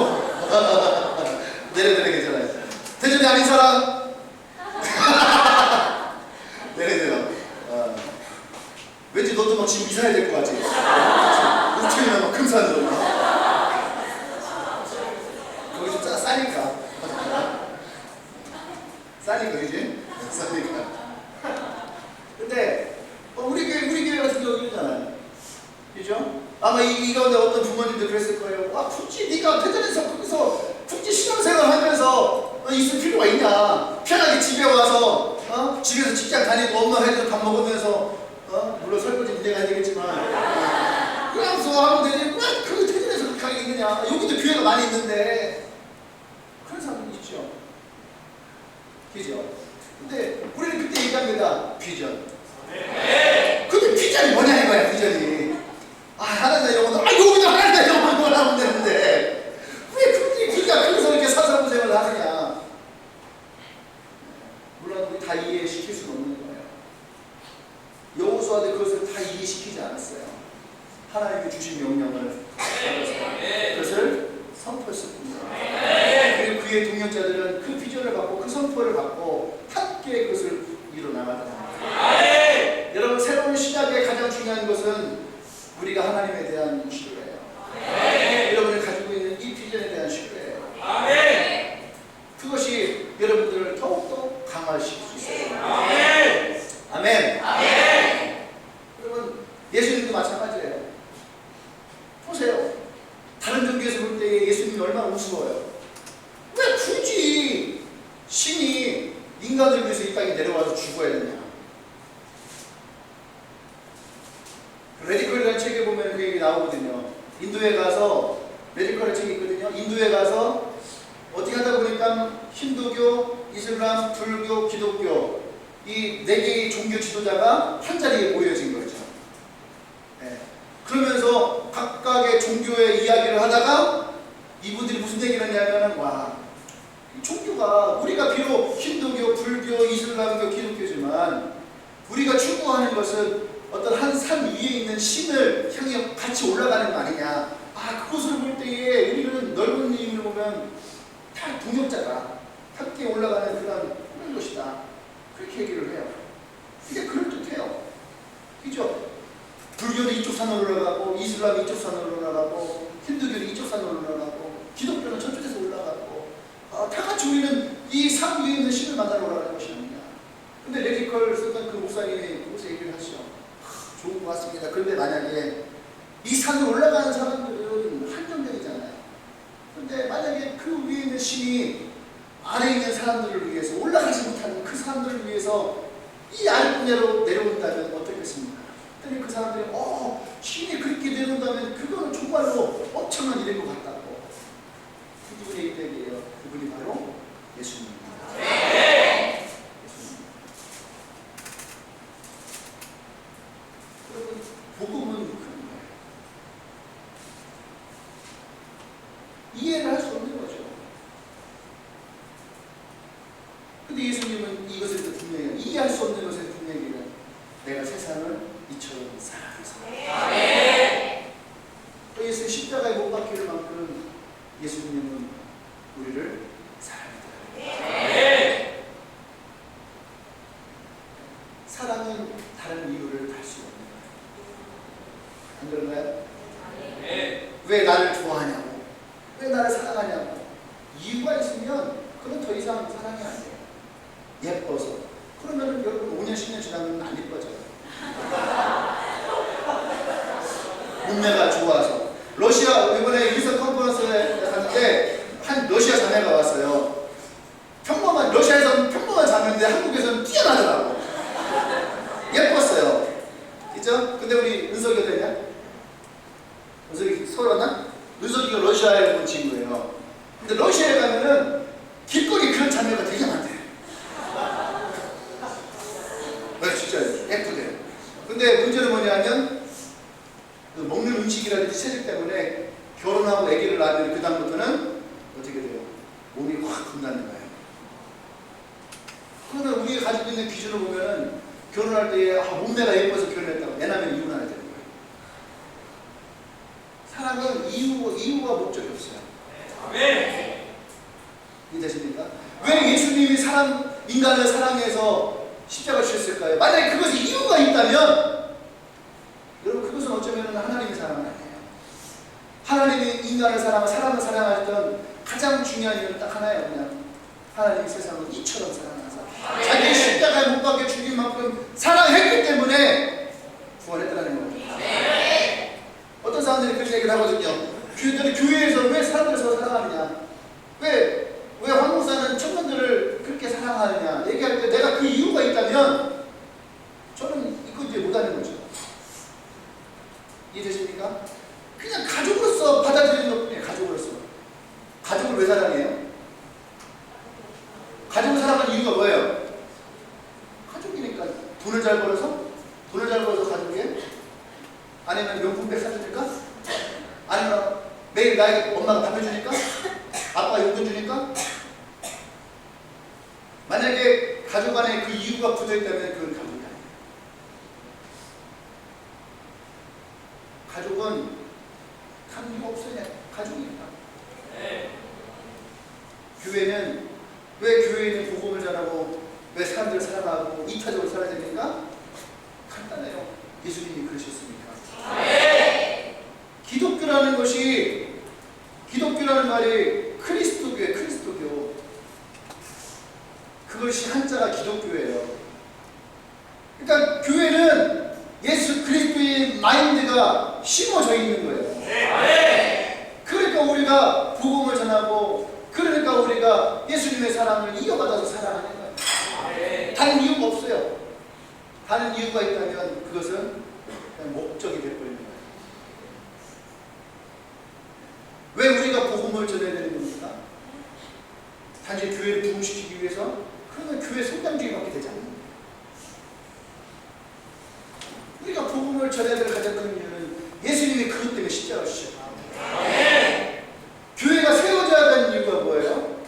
내려 괜찮아요. 대전이 아닌 사람. 내려. 왠지 너도 막 지금 이사해야 될 것 같지? 우측이면 막 금산으로. 거기 좀 싸니까. 싸니까, 그지? 싸니까. 근데, 우리 교회 같은 경우 이러잖아요. 그죠? 아마 이 가운데 어떤 부모님도 그랬을 거예요. 굳이 네가 대전에서 거기서 굳이 신앙생활 하면서 있을 필요가 있냐? 편하게 집에 와서, 집에서 직장 다니고 엄마 해서 밥 먹으면서, 물론 설거지 문제가 되겠지만, 그러면서 하면 되지. 왜 그 대전에서 그렇게 하게 있느냐? 여기도 교회가 많이 있는데. 그런 사람이 있죠. 그죠? 근데 우리는 그때 얘기합니다. 비전. 근데 비전이 뭐냐 이거야, 비전이. 하나님 이런 것도, 여기도 하나님 이런 걸 하면 되는데. 왜 그들이 그가 그래서 종교에서 볼 때 예수님이 얼마나 우스워요. 왜 굳이 신이 인간을 위해서 이 땅에 내려와서 죽어야 되냐. 레디컬이라는 책에 보면 그 얘기 나오거든요. 인도에 가서, 레디컬이라는 책이 있거든요. 인도에 가서 어떻게 하다 보니까 힌두교, 이슬람, 불교, 기독교 이 4개의 종교 지도자가 한 자리에 모여진 거죠. 네. 그러면서 각각의 종교의 이야기를 하다가 이분들이 무슨 얘기를 했냐면, 와, 종교가 우리가 비록 힌두교, 불교, 이슬람교, 기독교지만 우리가 추구하는 것은 어떤 한 산 위에 있는 신을 향해 같이 올라가는 거 아니냐. 아, 그것을 볼 때에 우리는 넓은 의미로 보면 다 동역자가 함께 올라가는 그런 것이다. 그렇게 얘기를 해요. 이게 그럴듯해요. 그죠? 불교는 이쪽 산으로 올라가고, 이슬람이 이쪽 산으로 올라가고, 힌두교는 이쪽 산으로 올라가고, 기독교는 저쪽에서 올라가고, 다 같이 우리는 이 산 위에 있는 신을 만나러 올라가는 것이 아니냐. 근데 레디컬 쓰던 그 목사님이 그것을 얘기를 하시죠. 좋은 것 같습니다. 그런데 만약에 이 산으로 올라가는 사람들은 한정적이잖아요. 근데 만약에 그 위에 있는 신이 아래에 있는 사람들을 위해서, 올라가지 못하는 그 사람들을 위해서 이 아래분야로 내려온다면 어떻겠습니까? 그랬더니 그 사람들이 신이 그렇게 내려온다면 그거는 정말로 엄청난 일인 것 같다고. 그분의 얘기예요. 그분이 바로 예수님입니다. 여러분, 복음은 그런 거예요. 이해를 할 수 없는 거죠. 근데 예수님은 이것을 분명히, 이해할 수 없는 것을 분명히 내가 세상을 이처럼 사랑해서. 또 예수 십자가에 못 박히는 만큼 예수님은 우리를 사랑합니다. 사랑은 다른 이유를 달 수 없는 거예요. 안 그런가요? 왜 나를 좋아하냐고, 왜 나를 사랑하냐고. 이유가 있으면 그건 더 이상 사랑이 안 돼요. 예뻐서. 그러면 여러분 5년 10년 지나면 안 예뻐져요. 몸매가 좋아서. 러시아 이번에 일선 컨퍼런스에 갔는데 한 러시아 자매가 왔어요. 평범한, 러시아에서는 평범한 자매인데 한국에서는 뛰어나더라고. 예뻤어요. 그죠? 근데 우리 은석이 어땠냐? 은석이 서울 왔나? 은석이가 러시아에 온 친구예요. 근데 러시아에 가면은 길거리 그런 자매가 되게 많대. 네, 진짜 예쁘대요. 근데 문제는 뭐냐면 그 먹는 음식이라든지 체질 때문에 결혼하고 아기를 낳으면 그 다음부터는 어떻게 돼요? 몸이 확 분다는 거예요. 그러면 우리가 가지고 있는 기준을 보면은 결혼할 때 몸매가 예뻐서 결혼했다고 애 낳으면 이혼해야 되는 거예요. 사랑은 이유가 목적이 없어요. 이해되십니까? 왜 예수님이 인간을 사랑해서 십자가를 주셨을까요? 만약에 그것이 이유가 있다면 여러분, 그것은 어쩌면 하나님의 사랑은 아니에요. 하나님이 인간을 사랑을 사랑하셨던 가장 중요한 이유는 딱 하나예요. 그냥 하나님이 세상을 이처럼 사랑하사 자기 십자가에 못 박혀 죽인 만큼 사랑했기 때문에 구원했다는 거예요. 어떤 사람들이 그렇게 얘기를 하거든요. 교회에서 왜 사람들을 서로 사랑하느냐, 왜 황무사는 청년들을 그렇게 사랑하느냐 얘기할 때 내가 그 이유가 있다면 저는 이거 이제 못하는 거죠. 이해되십니까? 그냥 가족으로서 받아들이는 것뿐이에요. 가족을 왜 사랑해요? 가족을 사랑하는 이유가 뭐예요? 가족이니까. 돈을 잘 벌어서 가족이에요? 아니면 명품백 사주니까? 아니면 매일 나에게 엄마가 밥 해주니까? 아빠가 용돈 주니까? 만약에 가족 안에 그 이유가 붙어있다면 그건 가족이 아니에요. 가족은 한 이유 없어요. 가족이니까. 교회는 왜 교회는 복음을 전하고 왜 사람들을 사랑하고 이타적으로 살아야 됩니까? 간단해요. 예수님이 그러셨으니까. 기독교라는 것이, 기독교라는 말이 그리스도교예요. 그리스도교. 그것이 한자가 기독교예요. 그러니까 교회는 예수 그리스도의 마인드가 심어져 있는 거예요. 그러니까 우리 우리가 복음을 전하고 그러니까 우리가 예수님의 사랑을 이어받아서 살아가는 거예요. 다른 이유가 없어요. 다른 이유가 있다면 그것은 그냥 목적이 되어버리는 거예요. 왜 우리가 복음을 전해야 되는 겁니까? 단지 교회를 부흥시키기 위해서? 그러면 교회 성장주의밖에 되지 않습니다. 우리가 복음을 전해야 될 가장 큰 이유는 예수님이 그것 때문에 십자가를 지셨다. 교회가 세워져야 되는 이유가 뭐예요?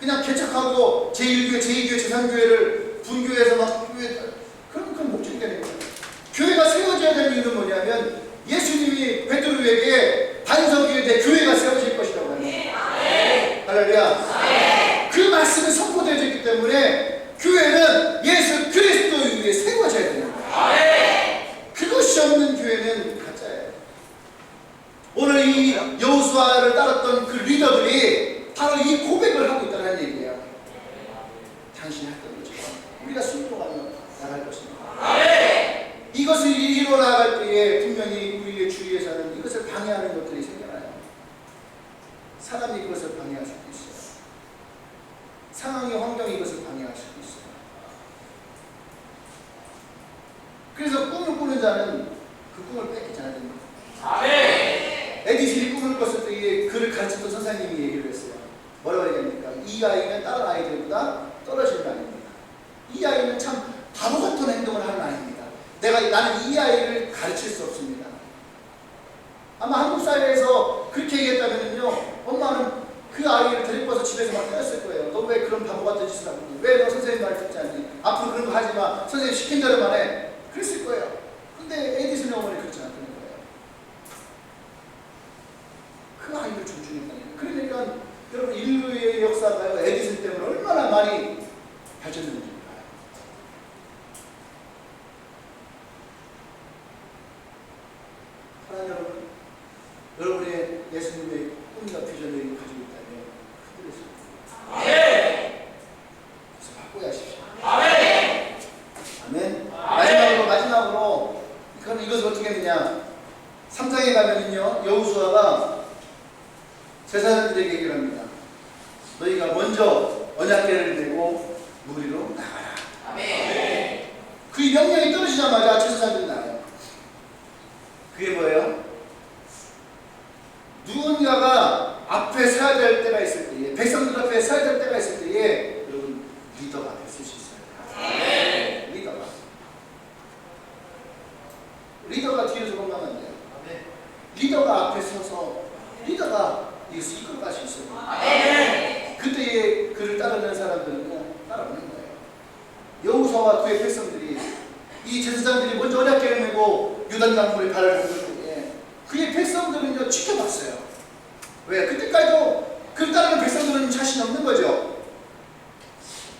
그냥 개척하고 제1교회, 제2교회, 제3교회를 분교해서 막 그런 목적이 되는 거예요. 교회가 세워져야 되는 이유는 뭐냐면 예수님이 베드로에게 반석이 돼 교회가 세워질 것이라고 합니다. 할렐루야. 그 말씀이 선포되어져 있기 때문에 교회는 예수 그리스도 위에 세워져야 되는 거예요. 그것이 없는 교회는 가짜예요. 오늘 이 여호수아를 따랐던 그 리더들이 바로 이 고백을 하고 있다는 얘기예요. 당신이 했던 것처럼 우리가 순종하며 나갈 것입니다. 이것을 이루어 나갈 때에 분명히 우리의 주위에서는 이것을 방해하는 것들이 생겨나요. 사람이 이것을 방해할 수도 있어요. 상황의 환경이 이것을 방해할 수도 있어요. 그래서 꿈을 꾸는 자는 그 꿈을 뺏기지 않아야 됩니다. 에디슨이 꿈을 꿨을 때에 그를 가르쳤던 선생님이 얘기를 했어요. 뭐라고 얘기합니까? 이 아이는 다른 아이들보다 떨어지는 아이입니다. 이 아이는 참 바보 같은 행동을 하는 아이입니다. 나는 이 아이를 가르칠 수 없습니다. 아마 한국 사회에서 그렇게 얘기했다면요, 엄마는 그 아이를 데리고 와서 집에서 막 때렸을 거예요. 너 왜 그런 바보 같은 짓을 하고 있니? 왜 너 선생님 말 듣지 않니? 앞으로 그런 거 하지 마. 선생님 시킨 대로만 해. 그랬을 거예요. 근데 에디슨의 어머니 그렇지 않다는 거예요. 그 아이를 존중했다는 거예요. 그러니까 여러분 인류의 역사가요, 에디슨 때문에 얼마나 많이 발전했는지 몰라요. 사랑하는 여러분, 여러분의 예수님의 꿈과 비전을 가지고 있다면 흔들리십시오. 그래서 바꿔야 하십시오. 아멘. 마지막으로 그럼 이것을 어떻게 했느냐? 3장에 가면은요, 여호수아가 제사장들에게 얘기를 합니다. 너희가 먼저 언약궤를 들고 무리로 나가라. 그 명령이 떨어지자마자 제사장들이 나가요. 그게 뭐예요? 누군가가 앞에 서야 될 때가 있을 때에, 백성들 앞에 서야 될 때가 있을 때에 여러분 리더가 됐을 수 있어요. 리더가 뒤에서 건강하면 안 돼요. 리더가 앞에 서서 리더가 이것을 이끌어갈 수 있어요. 그때에 그를 따르는 사람들은 따라오는 거예요. 여호수아와 그의 백성들이 이 제사장들이 먼저 언약궤를 메고 요단강물에 발을 담글 때에 그의 백성들은요 지켜봤어요. 왜? 그때까지도 그를 따르는 백성들은 자신이 없는 거죠.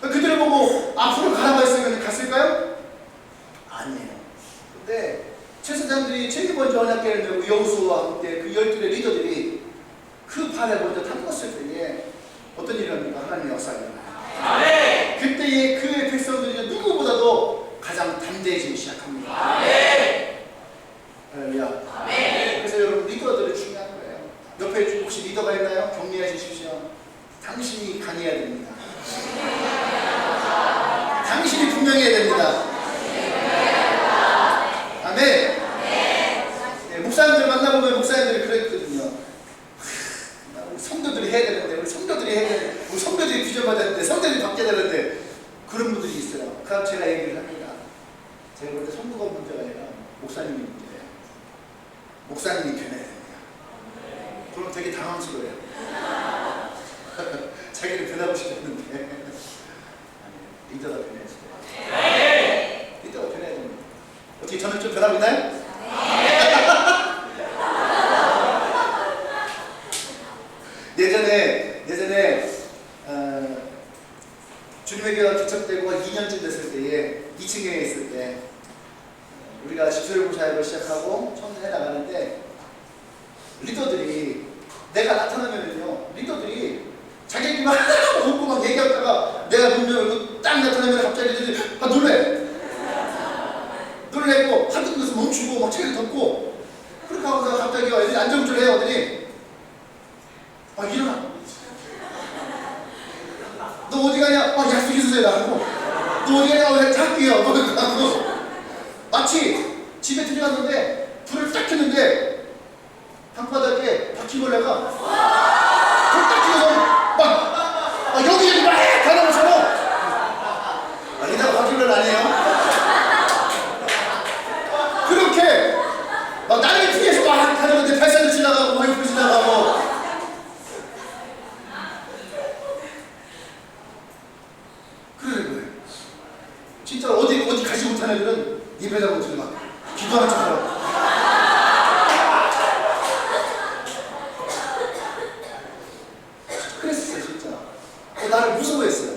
그들을 보고 앞으로 가라고 했으면 갔을까요? 아니에요. 근데 제사장들이 제일 먼저 언약궤를 메고 여호수아와 함께 그 12의 리더들이 그 발에 먼저 담궜을 때에 어떤 일이 합니까? 하나님의 역사가 일어나요. 그때에 그의 백성들이 누구보다도 가장 담대해지기 시작합니다. 할렐루야. 그래서 여러분 리더들이 중요한 거예요. 옆에 혹시 리더가 있나요? 격려해 주십시오. 당신이 강해야 됩니다. 당신이 분명해야 됩니다. 아멘. 네, 목사님들 만나보면 목사님들이 그랬거든요. 우리 성도들이 해야 되는데, 우리 성도들이 비전 받아야 되는데, 성도들이 바뀌어야 되는데, 그런 분들이 있어요. 그럼 제가 얘기를 합니다. 제가 볼 때 성도가 문제가 아니라 목사님이 문제예요. 목사님이 변해야 됩니다. 그럼 되게 당황스러워요. 자기는 변하고 싶었는데. 아니, 리더가 변해야지. 리더가 변해야 됩니다. 어떻게 저는 좀 변하고 있나요? 예전에 주님의 교회가 개척되고 2년쯤 됐을 때에 2층에 있을 때 우리가 집사람 사역을 시작하고 청소해 나가는데 리더들이 내가 나타나면은요 리더들이 자기들이 막 웃고 막 얘기하다가 내가 문 열고 딱 나타나면 갑자기 리더들이 놀래고 하던 것을 멈추고 막 책을 덮고 그렇게 하고서 갑자기 애들이 안정적으로 해요. 애들이 너 어디에 나오냐 할게요. 마치 집에 들어갔는데 불을 딱 켰는데 방바닥에 바퀴벌레가 불 딱 켜서 막 여기저기 막 가는 것처럼 이따가 바퀴벌레는 아니에요. 그렇게 막 나를 피해서 막 가는데 발사도 지나가고 막 옆으로 지나가고 그러는 거예요. 진짜 어디 가지 못하는 애들은 예배다 못해 막 기도하는 척하고 그랬어요 진짜. 나를 무서워했어요.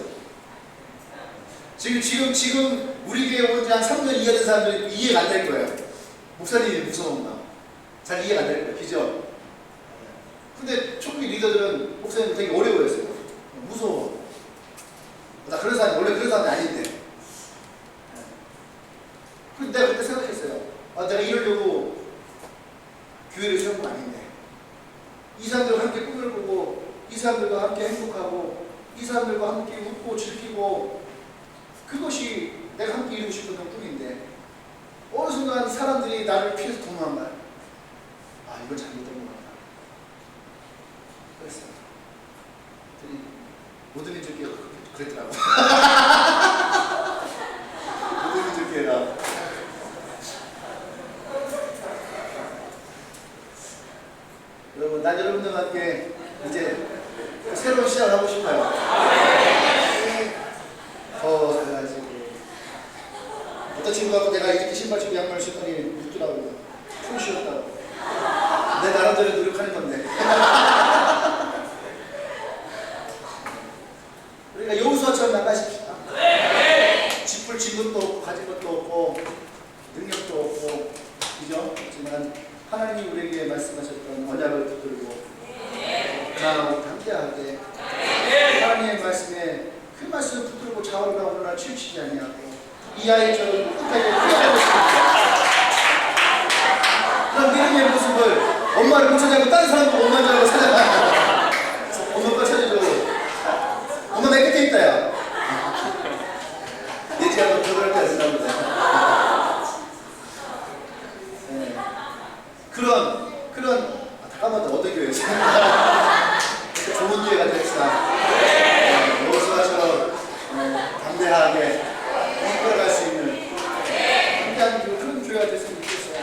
지금 우리 교회 온 지 한 3년 이하 된 사람들이 이해가 안 될 거예요. 목사님이 무서운가? 잘 이해가 안 될 거예요. 그죠? 근데 초기 리더들은 목사님 되게 어려워했어요. 무서워. 나 그런 사람이 원래 그런 사람이 아닌데. 근데 내가 그때 생각했어요. 내가 이러려고 교회를 세운 건 아닌데. 이 사람들과 함께 꿈을 꾸고, 이 사람들과 함께 행복하고, 이 사람들과 함께 웃고 즐기고, 그것이 내가 함께 이루고 싶은 꿈인데, 어느 순간 사람들이 나를 피해서 도망한 거야. 이건 잘못된 것 같다. 그랬어요. 그랬더니 모든 민족교회가 그랬더라고. 모든 민족교회가. 여러분, 난 여러분들과 함께 이제 새로운 시작을 하고 싶어요. 더 달라지고. 어떤 친구가 내가 이렇게 신발 신고 양말 신더니 묻더라고요. 품 쉬었다고. 내 나름대로 노력하는 건데. 우리가 여호수아처럼 나가십시다. 짚을 진 것도 없고 가진 것도 없고 능력도 없고 그죠? 하지만 하나님이 우리에게 말씀하셨던 언약을 붙들고 나하고 함께하게 하나님의 말씀에 그 말씀을 붙들고 자원을 하거나 치우치지 아니하고 이 아이처럼 끝까지 피해가고 있습니다. 그런 믿음의 모습을 엄마를 못 찾아고 다른 사람도 엄마인 줄 알고 찾아가. 엄마 오빠 찾아줘. 엄마 내 끝에 있다 야. 내 지하도 결혼할 때 했나 보다. 네. 그런 잠깐만 어떤 교회에서 좋은 교회가 됩시다. 여호수아처럼 담대하게 이끌어갈 수 있는 함께하는 그런 교회가 됐으면 좋겠어요.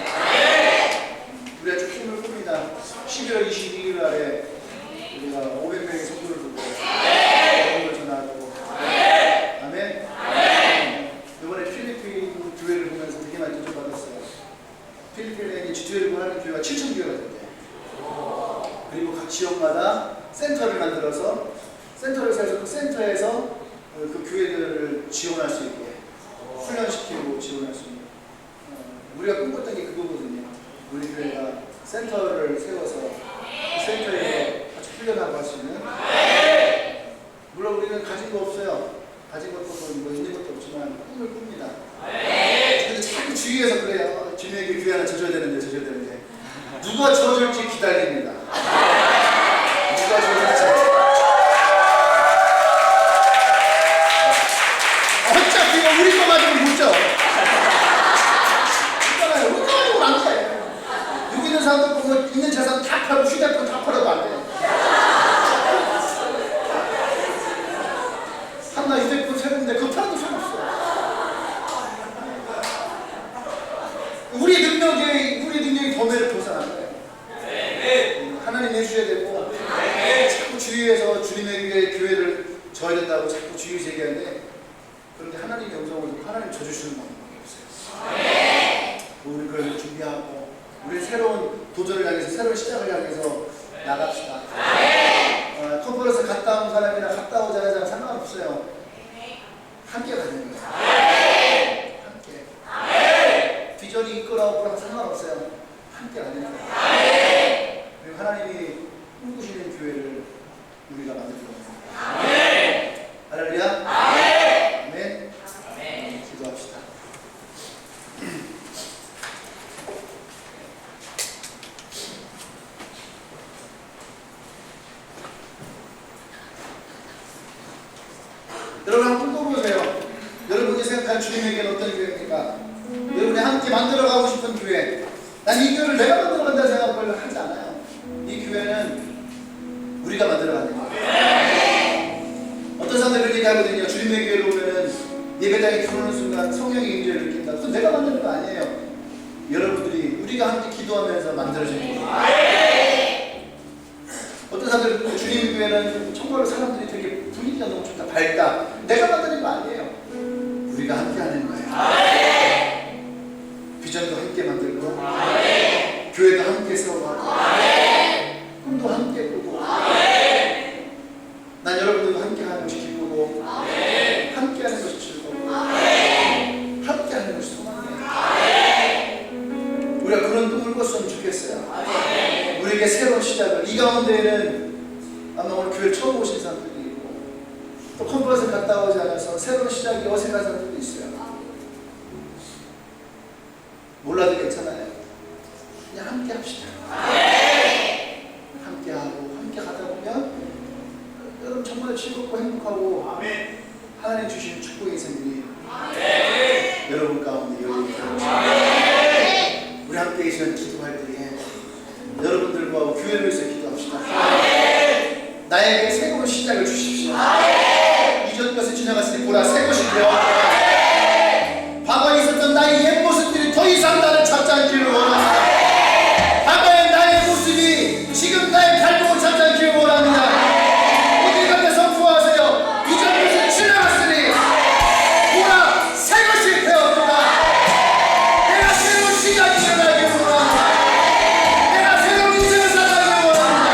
우리가 좀 힘을 꿉니다. 12월 22일 날에 우리가 500명의 성도를 두고 복음을 전하고 아멘. 이번에 필리핀 교회를 보면서 되게 많이 도전받았어요. 필리핀에 주교회를 하는 교회가 7,000교회가 된대요. 그리고 각 지역마다 센터를 만들어서 센터를 세워서 그 센터에서 그 교회들을 지원할 수 있게 훈련시키고 지원할 수 있는 우리가 꿈꿨던 게 그거거든요. 우리 교회가 센터를 세워서 그 센터에서 같이 훈련하고 할 수 있는. 물론 우리는 가진 거 없어요. 가진 것도 없고 뭐 있는 것도 없지만 꿈을 꿉니다. 근데 자꾸 주위에서 그래요. 주님에게 교회 하나 져줘야 되는데 누가 져줄지 기다립니다. 누가 져줄지. 어차피 우리 거 가지고 못 져. 있잖아요. 우리 거 가지고 안 돼. 여기 있는 사람들 보면 있는 재산 다 팔고 휴대폰 다 팔아도 안 돼. 하나 휴대폰 새는데 그거 팔아도 소용없어. 우리 능력이 범위를 벗어난 거예요. 하나님 해주셔야 되고 자꾸 주위에서 주님에게 교회를 져야 된다고 자꾸 주위에서 얘기하는데 그런데 하나님의 음성을 듣고 하나님 져주시는 방법이 없어요. 우리 그래서 준비하고 우리 새로운 도전을 향해서 새로운 시작을 향해서 나갑시다. 컨퍼런스 갔다 온 사람이나 갔다 오지 않은 사람 상관없어요. 함께 가는 거예요. 함께. 비전이 이끌어오고 그런 상관없어요. 함께 가는 거예요. 그리고 하나님이 꿈꾸시는 교회를 우리가 만들 겁니다. 할렐루야. 아멘. 기도합시다. 여러분 한번 꿈꿔보세요. 여러분 이제 생각하는 주님에게는 어떤 교회입니까? 여러분이 함께 만들어가고 싶은 교회. 난 이 교회를 내가 만들어간다 생각을 하지 않아요. 이 교회는 우리가 만들어가는 거예요. 어떤 사람들이 그런 얘기 하거든요. 주님의 교회로 오면은 예배당에 들어오는 순간 성령의 임재를 느낀다. 그건 내가 만드는 거 아니에요. 여러분들이 우리가 함께 기도하면서 만들어지는 거예요. 어떤 사람들은 주님 교회는 정말 사람들이 되게 분위기가 너무 좋다, 밝다. 내가 만드는 거 아니에요. 우리가 함께 하는 거예요. 비전도 함께 만들고, 교회도 함께 세워가고, 꿈도 함께 꾸고, 난 여러분들과 함께 하는 것이 기쁘고, 함께 하는 것이 즐겁고, 함께 하는 것이 소망이에요. 우리가 그런 꿈을 꿨으면 좋겠어요. 우리에게 새로운 시작을. 이 가운데에는 아마 오늘 교회 처음 오신 사람들이 있고, 또 컨퍼런스 갔다 오지 않아서 새로운 시작이 어색한 사람들도 있어요. 몰라도 괜찮아요. 그냥 함께 합시다. 함께 하고 함께 가다 보면 여러분 정말 즐겁고 행복하고 하나님 주신 축복의 인생들이 여러분 가운데 열리게 되옵시다. 우리 함께 계시는 기도할 때에 여러분들과 교회를 위해서 기도합시다. 나에게 새로운 시작을 주십시오. 이전 것을 지나갔으니 보라 새 것이 되었다. 과거에 있었던 나의 옛 모습들이 더 이상 나를 찾지 않기를 원합니다. 과거의 나의 모습이 지금 나의 발목을 찾지 않기를 원합니다. 어디 가게 선포하세요. 이전 것을 지나갔으니 보라 새 것이 되었구나. 내가 새로운 시작이 일어나기를 원합니다. 내가 새로운 인생을 살아가기를 원합니다.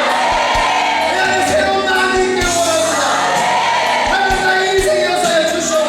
내 안에 새로운 마음이 있기를 원합니다. 하나님 나의 인생이어서야 주시옵소서.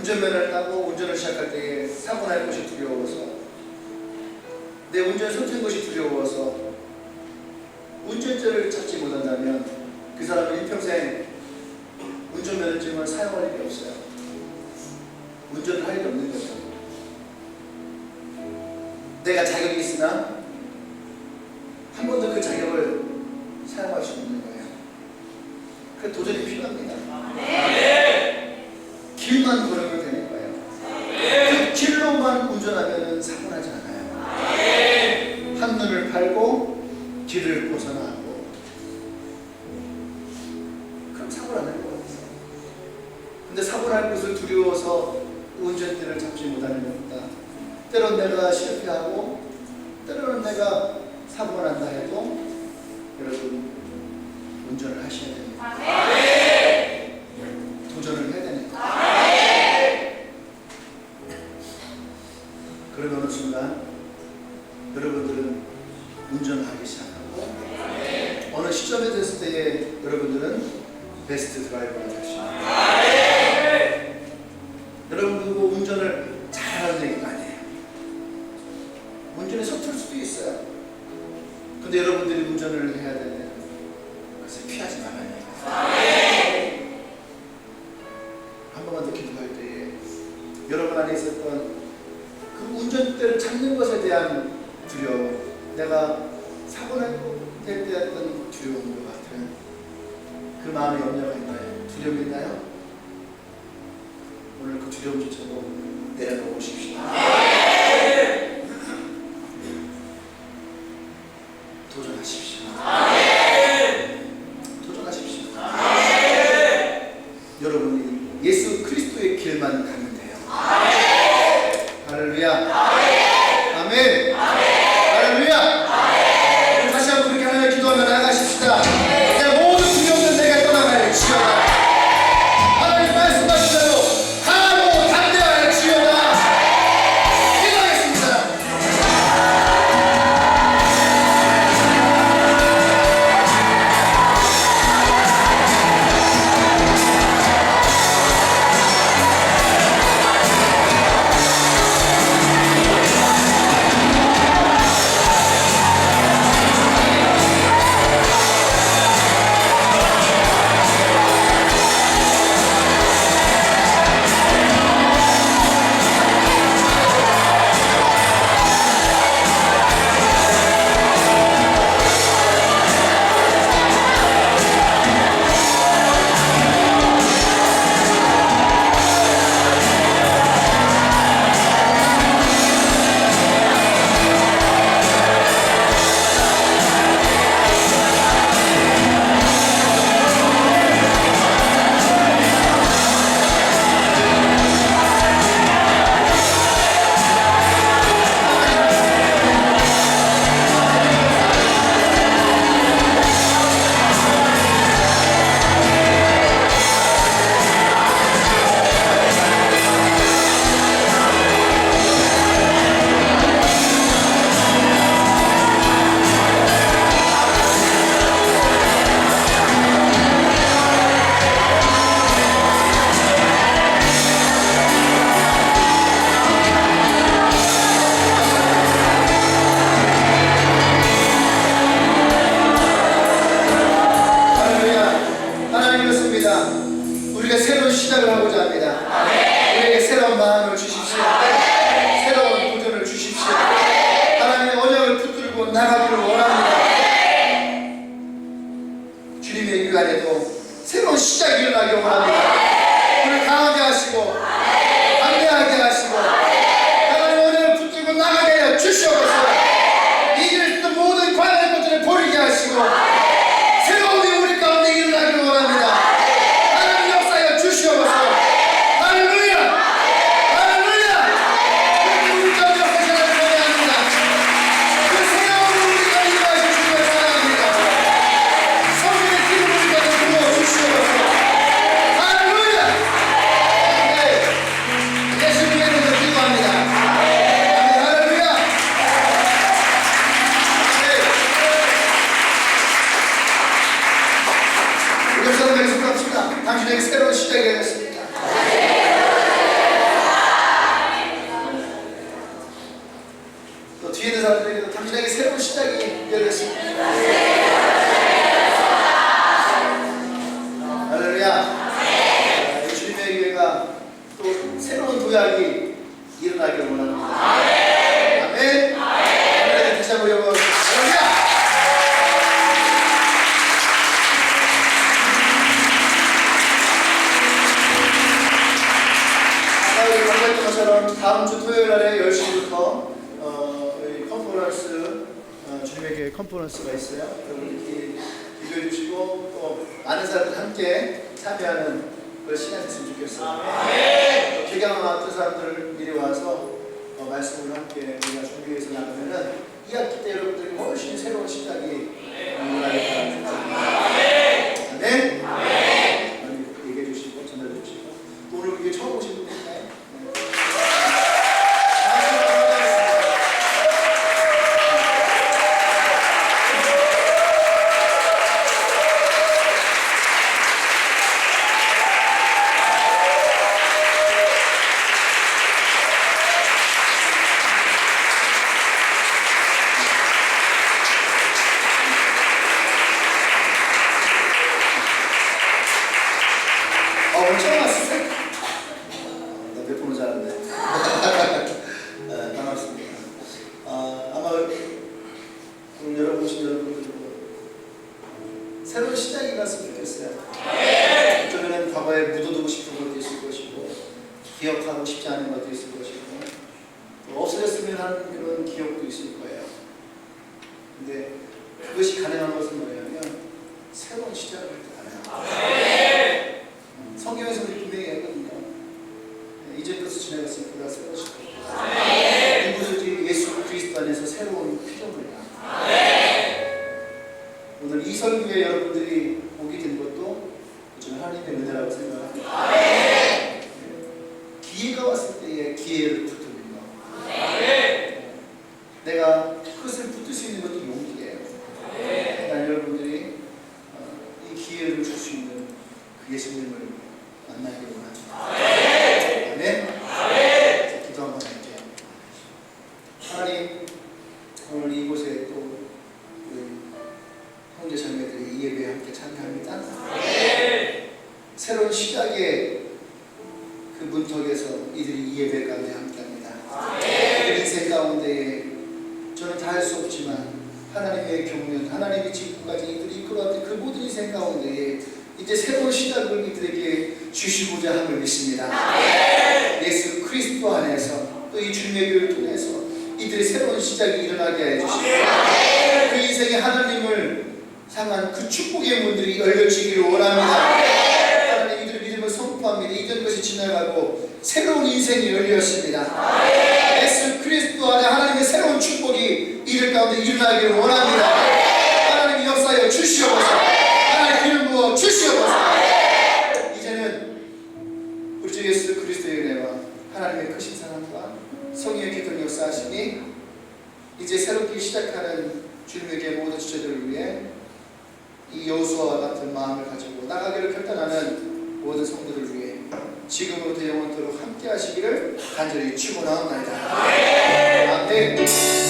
운전면허를 따고 운전을 시작할 때에 사고 날 것이 두려워서, 내 운전 손댄 것이 두려워서 운전자를 찾지 못한다면 그 사람은 일평생 운전면허증을 사용할 일이 없어요. 운전을 할 일이 없는 거죠. 내가 자격이 있으나 한 번도 그 자격을 사용할 수 없는 거예요. 그 도전이 필요합니다. 길만 걸으면 되는 거예요. 그 길로만 운전하면 사고 나지 않아요. 한눈을 팔고 길을 벗어나고 그럼 사고 나는 거예요. 사고 날 것을 두려워서 운전대를 잡지 못하는 겁니다. 때론 내가 실패하고 때로는 내가 사고가 난다 해도 여러분 운전을 하셔야 됩니다. 도전을 해야 됩니다. 그러면 어느 순간 여러분들은 운전하기 시작하고 어느 시점에 됐을 때에 여러분들은 베스트 드라이버가 되십니다. 여러분 그리고 운전을 잘하는 얘기가 아니에요. 운전에 서툴 수도 있어요. 근데 여러분들이 운전을 해야 되는 그것을 피하지 말라는 얘기예요. 한 번만 더 기도할 때에 여러분 안에 있었던 그 운전대를 잡는 것에 대한 두려움, 내가 사고 날 때 했던 두려움과 같은 그 마음의 염려가 있나요? 두려움이 있나요? 오늘 그 두려움조차도 내려놓으십시오. 도전하십시오. 도전하십시오. 여러분이 예수 그리스도의 길만 가면 돼요. 할렐루야. 아멘. 할렐루야. 다시 한번 그렇게 하나님 기도하며 나아가십시다. 내 모든 두려움은 내가 떠나가야 지어다. 하나님 말씀하신 대로 하고 담대하여 지어다. 기도하겠습니다. 우리가 새로운 시작을 하고자 합니다. 우리에게 새로운 마음을 주십시오. 새로운 도전을 주십시오. 하나님의 언약을 붙들고 나가기를 원합니다. 주님의 일 안에도 새로운 시작이 일어나기 원합니다. 우리를 강하게 하시고 담대하게 하시고 하나님의 언약을 붙들고 나가게 하여 주시옵소서. 이길 수 있는 모든 관할 것들을 버리게 하시고 새로움이 우리 가운데 일어나기를 원합니다. 당신에게 새로운 시작이 되었습니다. 또 뒤에 있는 사람들에게도 당신에게 새로운 시작이 열렸습니다. 할렐루야. 주님의 교회가 또 새로운 도약이 일어나기를 원합니다. 아멘. 아멘. 다시 한번 여러분 할렐루야. 다음 주 토요일 날에 10시부터 컨퍼런스 주님의 교회 컨퍼런스가 있어요. 여러분들이 기도해 주시고 또 많은 사람들 함께 참여하는 그럴 시간이 됐으면 좋겠어요. 개강을 맡은 사람들 미리 와서 말씀을 함께 우리가 준비해서 나가면은 2학기 때 여러분들이 훨씬 새로운 시작이 일어나게 바랍니다. 네? 많이 얘기해 주시고 전달해 주시고 오늘 이게 처음 오신 분인가요? 오늘 처음 왔어요? 나 몇 번을 잘하는데. 반갑습니다. 아마 오늘 여러분 오신 여러분들도 새로운 시작이 갔으면 좋겠어요. 그러면 과거에 묻어두고 싶은 것도 있을 것이고 기억하고 싶지 않은 것도 있을 것이고 또 없어졌으면 하는 그런 기억도 있을 거예요. 근데 그것이 가능한 것은 뭐냐면 새로운 시작을 할 때 가능합니다. 성경에서 우리 분명히 얘기하거든요. 이전 것을 지나갔으니 보다 새로운 시작. 누구든지 예수 그리스도 안에서 새로운 피조물이다. 오늘 이 설교에 여러분들이 오게 된 것도 저는 하나님의 은혜라고 생각합니다. 기회가 왔을 때에 기회를 붙드는 거. 내가 그것을 붙들 수 있는 것도 용기예요. 난 여러분들이 이 기회를 줄 수 있는 그 예수님을 만나기를 원합니다. 아멘. 기도 한번 할게요. 하나님, 오늘 이곳에 또 우리 형제 자매들이 이 예배에 함께 참여합니다. 새로운 시작의 그 문턱에서 이들이 이 예배 가운데 함께합니다. 그 인생 가운데 저는 다 할 수 없지만 하나님의 경륜, 하나님의 직분까지 이들이 이끌어왔던 그 모든 인생 가운데 이제 새로운 시작을 이들에게 주시고자 함을 믿습니다. 예수 그리스도 안에서 또 이 주님의 교회를 통해서 이들의 새로운 시작이 일어나게 해주시고 그 인생의 하나님을 향한 그 축복의 문들이 열려지기를 원합니다. 하나님 이들의 믿음을 선포합니다. 이전 것이 지나가고 새로운 인생이 열렸습니다. 예수 그리스도 안에 하나님의 새로운 축복이 이들 가운데 일어나기를 원합니다. 하나님 역사여 주시옵소서. 하나님 기름 부어 주시옵소서. 이제는 우리 주 예수 그리스도의 은혜와 하나님의 크신 사랑과 성령의 기도를 역사하시니 이제 새롭게 시작하는 주님에게 모든 주체들을 위해 이 여호수아와 같은 마음을 가지고 나가기를 결단하는 모든 성도들을 위해 지금으로부터 영원토록 함께 하시기를 간절히 축원하옵나이다. 아멘.